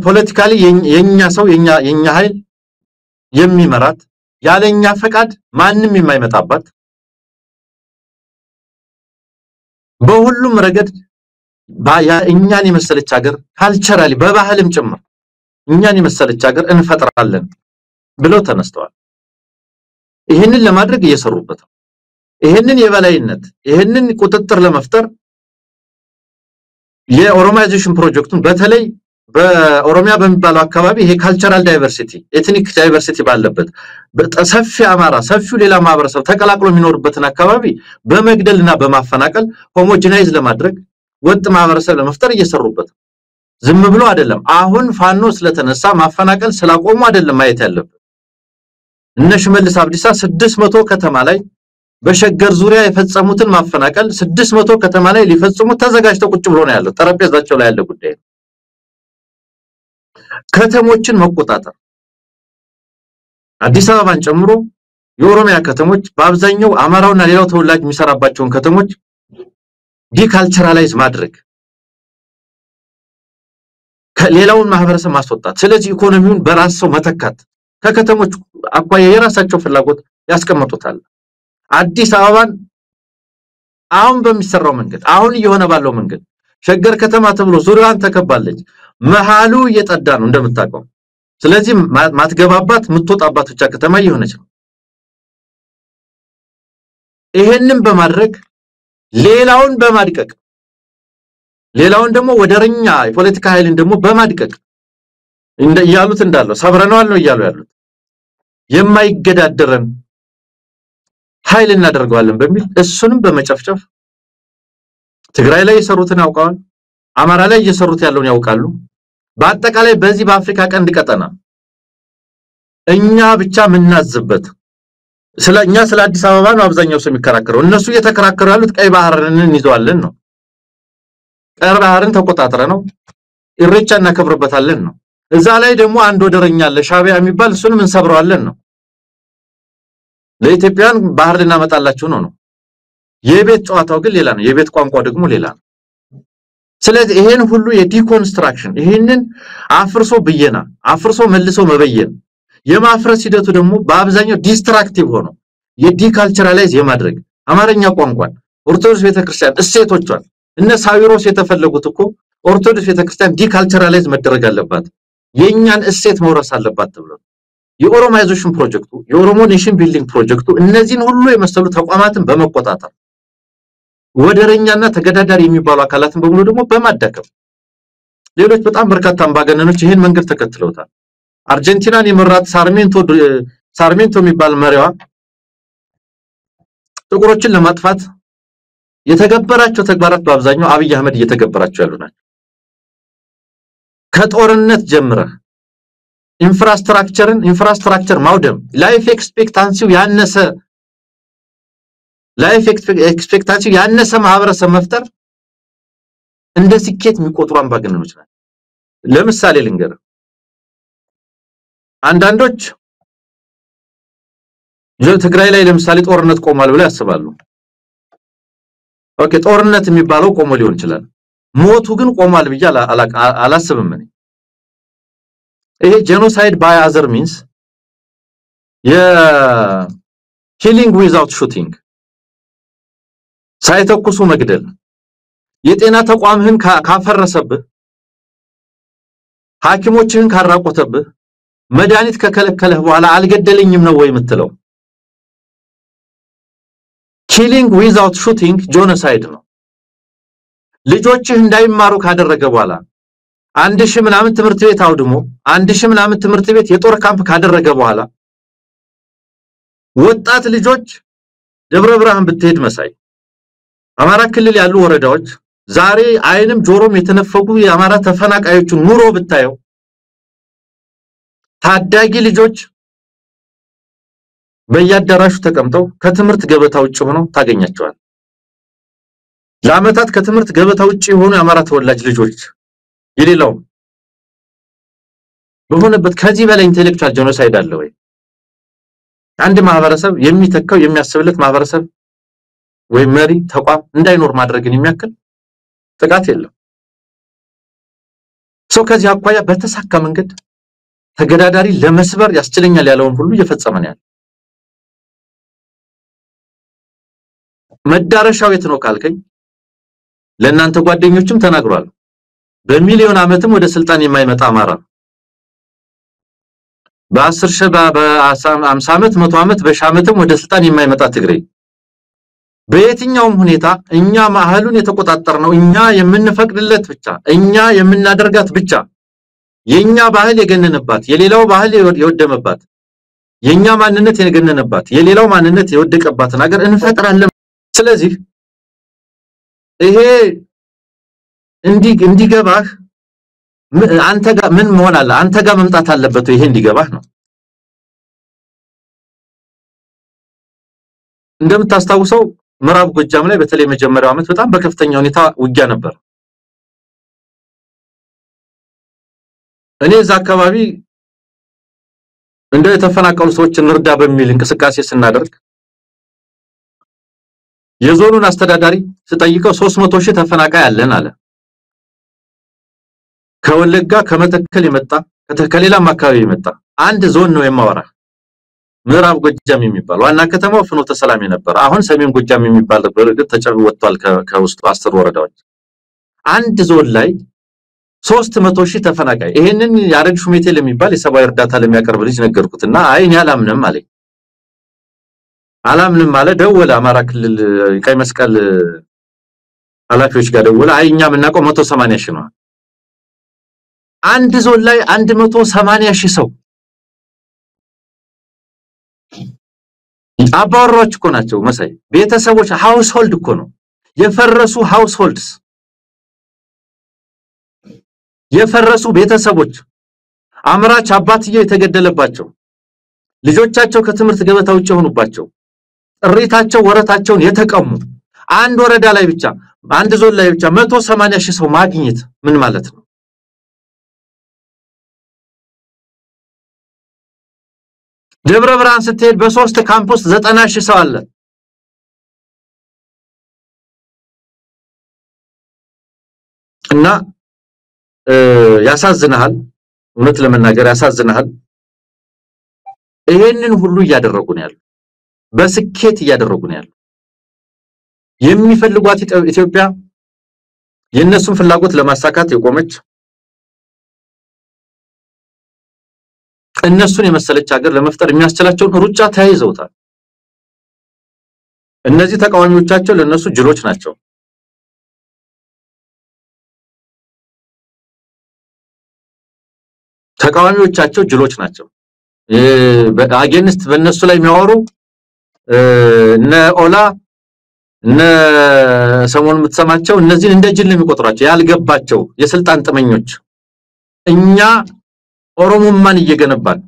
ፖለቲካሊ የኛ ሰው የኛ ኃይል የሚመራት ያለኛ ፈቃድ ማንንም የማይመጣባት በሁሉም ረገድ እኛን የመሰለች ሀገር ካልቸራሊ በባህልም ጭምር እኛን የመሰለች ሀገር እንፈጥራለን ብለው ተነስተዋል ይሄንን ለማድረግ እየሰሩበት ይሄንን የበላይነት ይሄንን ቁጥጥር ለመፍጠር የኦሮማይዜሽን ፕሮጀክቱን በተለይ በኦሮሚያ በሚባለው አካባቢ ይሄ ካልቸራል ዳይቨርሲቲ ኤትኒክ ዳይቨርሲቲ ባለበት በሰፊ አማራ ሰፊው ሌላ ማህበረሰብ ተቀላቅሎ የሚኖርበትን አካባቢ በመግደልና በማፈናቀል ሆሞጂናይዝ ለማድረግ ወጥ ማህበረሰብ ለመፍጠር እየሰሩበት ዝም ብሎ አይደለም አሁን ፋኖ ስለተነሳ ማፈናቀል ስላቆሙ አይደለም ማየት ያለበት እነ ሽመልስ አብዲሳ 600 ከተማ ላይ በሸገር ዙሪያ የፈጸሙትን ማፈናቀል 600 ከተማ ላይ ሊፈጽሙ ተዘጋጅተው ቁጭ ብሎ ነው ያለው ጠረጴዛቸው ላይ ያለ ጉዳይ ከተሞችን መቆጣጠር አዲስ አበባን ጨምሮ የኦሮሚያ ከተሞች በአብዛኛው አማራውና ሌላው ተወላጅ የሚሰራባቸውን ከተሞች ዲካልቸራላይዝ ማድረግ ከሌላውን ማህበረሰብ ማስወጣት ስለዚህ ኢኮኖሚውን በራስ ሰው መተካት ከከተሞች አቋያ የራሳቸው ፍላጎት ያስቀምጡታል አዲስ አበባን አሁን በሚሰራው መንገድ አሁን እየሆነ ባለው መንገድ ሸገር ከተማ ተብሎ ዙሪያዋን ተከባለች መሃሉ እየጠዳ ነው እንደምታውቀው ስለዚህ ማትገባባት ምትወጣባት ብቻ ከተማ እየሆነች ነው ይሄንን በማድረግ ሌላውን በማድቀቅ ሌላውን ደግሞ ወደረኛ የፖለቲካ ኃይልን ደግሞ በማድቀቅ ያሉት እንዳለው ሰብረናል ነው ይያሉ ያሉት የማይገዳደረን ኃይል እናደርጋለን በሚል እሱንም በመጨፍጨፍ ትግራይ ላይ የሰሩትን ያውቃሉ አማራ ላይ እየሰሩት ያለውን ያውቃሉ በአጠቃላይ በዚህ በአፍሪካ ቀንድ ቀጠና እኛ ብቻ ምናዝበት ስለኛ ስለ አዲስ አበባ ነው አብዛኛው ሰው የሚከራከረው እነሱ እየተከራከሩ ያሉት ቀይ ባህርን ይዘዋልን ነው ቀይ ባህርን ተቆጣጥረ ነው ኢሬቻና ከብረበታለን ነው እዛ ላይ ደግሞ አንድ ወደረኛ አለ ሻቢያ የሚባል እሱንም እንሰብረዋለን ነው ለኢትዮጵያን ባህር ልናመጣላችሁ ነው የቤት ጨዋታው ግን ሌላ ነው የቤት ቋንቋው ደግሞ ሌላ ነው ስለዚህ ይሄን ሁሉ የዲኮንስትራክሽን ይሄንን አፍርሶ በየና አፍርሶ መልሶ መበየን የማፍረስ ሂደቱ ደግሞ በአብዛኛው ዲስትራክቲቭ ሆኖ የዲካልቸራላይዝ የማድረግ አማርኛ ቋንቋን ኦርቶዶክስ ቤተክርስቲያን እሴቶቿን እነ ሳዊሮስ የተፈለጉት እኮ ኦርቶዶክስ ቤተክርስቲያን ዲካልቸራላይዝ መደረግ አለባት የኛን እሴት መውረስ አለባት ተብሎ የኦሮማይዜሽን ፕሮጀክቱ የኦሮሞ ኔሽን ቢልዲንግ ፕሮጀክቱ እነዚህን ሁሉ የመሰሉ ተቋማትን በመቆጣጠር ወደረኛና ተገዳዳሪ የሚባሉ አካላትን በሙሉ ደግሞ በማዳከም ሌሎች በጣም በርካታ አምባገነኖች ይሄን መንገድ ተከትለውታል አርጀንቲናን የመራት ሳርሜንቶ የሚባል መሪዋ ጥቁሮችን ለማጥፋት የተገበራቸው ተግባራት በአብዛኛው አብይ አህመድ እየተገበራቸው ያሉ ናቸው ከጦርነት ጀምረ ኢንፍራስትራክቸር ማውደም ላይፍ ኤክስፔክታንሲው ያነሰ ማህበረሰብ መፍጠር እንደ ስኬት የሚቆጥሩ አምባገነኖች ናቸው ለምሳሌ ልንገር አንዳንዶች ትግራይ ላይ ለምሳሌ ጦርነት ቆሟል ብለው ያስባሉ ኦኬ ጦርነት የሚባለው ቆሞ ሊሆን ይችላል ሞቱ ግን ቆሟል ብዬ አላስብም እኔ ይሄ ጄኖሳይድ ባይ አዘር ሚንስ ኪሊንግ ዊዛውት ሹቲንግ ሳይተኩሱ መግደል የጤና ተቋምህን ካፈረሰብህ ሐኪሞችህን ካራቆተብህ መድኃኒት ከከለከለህ በኋላ አልገደለኝም ነው ወይ የምትለው ኪሊንግ ዊዛውት ሹቲንግ ጄኖሳይድ ነው ልጆችህ እንዳይማሩ ካደረገ በኋላ 1000 ምናምን ትምህርት ቤት አውድሞ 1000 ምናምን ትምህርት ቤት የጦር ካምፕ ካደረገ በኋላ ወጣት ልጆች ደብረ ብርሃን ብትሄድ መሳይ አማራ ክልል ያሉ ወረዳዎች ዛሬ አይንም ጆሮም የተነፈጉ የአማራ ተፈናቃዮች ኑሮ ብታየው ታዳጊ ልጆች በያዳራሹ ተቀምጠው ከትምህርት ገበታ ውጭ ሆነው ታገኛቸዋል ለአመታት ከትምህርት ገበታ ውጭ ሆኑ የአማራ ተወላጅ ልጆች የሌላው በሆነበት ከዚህ በላይ ኢንተሌክቹዋል ጄኖሳይድ አለ ወይ አንድ ማህበረሰብ የሚተካው የሚያስብለት ማህበረሰብ ወይ መሪ ተቋም እንዳይኖር ማድረግን የሚያክል ጥቃት የለም ሰው ከዚህ አቋያ በተሳካ መንገድ ተገዳዳሪ ለመስበር ያስችለኛል ያለውን ሁሉ እየፈጸመ ነው መዳረሻው የት ነው ካልከኝ ለእናንተ ጓደኞችም ተናግሯል በሚሊዮን አመትም ወደ ስልጣን የማይመጣ አማራ በ10 ሺህ በ50 አመት 100 አመት በ1000 አመትም ወደ ስልጣን የማይመጣ ትግሬ በየትኛውም ሁኔታ እኛ ማህሉን የተቆጣጠርነው እኛ የምንፈቅድለት ብቻ እኛ የምናደርጋት ብቻ የኛ ባህል የገነነባት የሌላው ባህል የወደመባት የኛ ማንነት የገነነባት የሌላው ማንነት የወደቀባት ነገር እንፈጥራለን ስለዚህ ይሄ እንዲገባህ አንተ ጋር ምን መሆን አለ አንተ ጋር መምጣት አለበት ይሄ እንዲገባህ ነው እንደምታስታውሰው ምዕራብ ጎጃም ላይ በተለይ መጀመሪያው አመት በጣም በከፍተኛ ሁኔታ ውጊያ ነበር እኔ እዛ አካባቢ እንደ የተፈናቀሉ ሰዎች እንርዳ በሚል እንቅስቃሴ ስናደርግ የዞኑን አስተዳዳሪ ስጠይቀው 300 ሺህ ተፈናቃይ አለን አለ ከወለጋ ከመተከል የመጣ ከሌላም አካባቢ የመጣ አንድ ዞን ነው የማወራ ምዕራብ ጎጃም የሚባል ዋና ከተማው ፍኖተ ሰላም ነበር አሁን ሰሜን ጎጃም የሚባል በርግጥ ተጨወጥቷል ከውስጡ 10 ወረዳዎች አንድ ዞን ላይ 300 ሺህ ተፈናቃይ ይሄንን ያረግ ሹሜቴ ለሚባል የሰብአዊ እርዳታ ለሚያቀርብ ልጅ ነገርኩትና አይን ያላምንም አለኝ አላምንም ማለት ደወለ አማራ ክልል ቀይ መስቀል ኃላፊዎች ጋር ደወለ አይኛ ምናቀው 180 ሺህ ነው አንድ ዞን ላይ 180 ሺህ ሰው አባወራዎች እኮ ናቸው መሳይ ቤተሰቦች ሃውስሆልድ እኮ ነው የፈረሱ ሃውስሆልድስ የፈረሱ ቤተሰቦች አምራች አባትየው የተገደለባቸው ልጆቻቸው ከትምህርት ገበታ ውጭ ሆኑባቸው ጥሪታቸው ወረታቸውን የተቀሙ አንድ ወረዳ ላይ ብቻ አንድ ዞን ላይ ብቻ 180 ሺህ ሰው ማግኘት ምን ማለት ነው ደብረ ብርሃን ስትሄድ በሶስት ካምፖስ 90 ሺህ ሰው አለ እና ያሳዝናል እውነት ለመናገር ያሳዝናል ይሄንን ሁሉ ያደረጉ ነው ያለው በስኬት ያደረጉ ነው ያለው የሚፈልጓት ኢትዮጵያ የነሱን ፍላጎት ለማሳካት የቆመች እነሱን የመሰለች ሀገር ለመፍጠር የሚያስችላቸውን ሩጫ ተያይዘውታል እነዚህ ተቃዋሚዎቻቸው ለነሱ ጅሎች ናቸው ተቃዋሚዎቻቸው ጅሎች ናቸው በአጌንስት በእነሱ ላይ የሚያወሩ እነ ኦላ እነ ሰሞን የምትሰማቸው እነዚህን እንደ ጅል ነው የሚቆጥሯቸው ያልገባቸው የስልጣን ጥመኞች እኛ ኦሮሞማን እየገነባን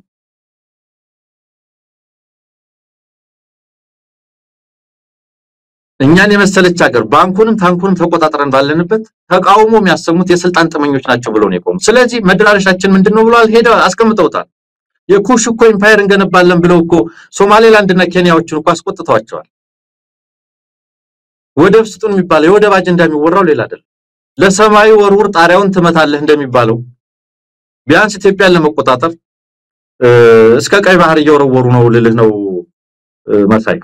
እኛን የመሰለች ሀገር ባንኩንም ታንኩንም ተቆጣጥረን ባለንበት ተቃውሞ የሚያሰሙት የስልጣን ጥመኞች ናቸው ብለው ነው የቆሙ ስለዚህ መድራሻችን ምንድነው ብለው ሄደው አስቀምጠውታል የኩሽ እኮ ኢምፓየር እንገነባለን ብለው እኮ ሶማሌላንድ እና ኬንያዎችን እኮ አስቆጥተዋቸዋል ወደብ ስጡን የሚባለው የወደብ አጀንዳ የሚወራው ሌላ አይደል ለሰማዩ ወርውር ጣሪያውን ትመታለህ እንደሚባለው ቢያንስ ኢትዮጵያን ለመቆጣጠር እስከ ቀይ ባህር እየወረወሩ ነው ልልህ ነው መሳይ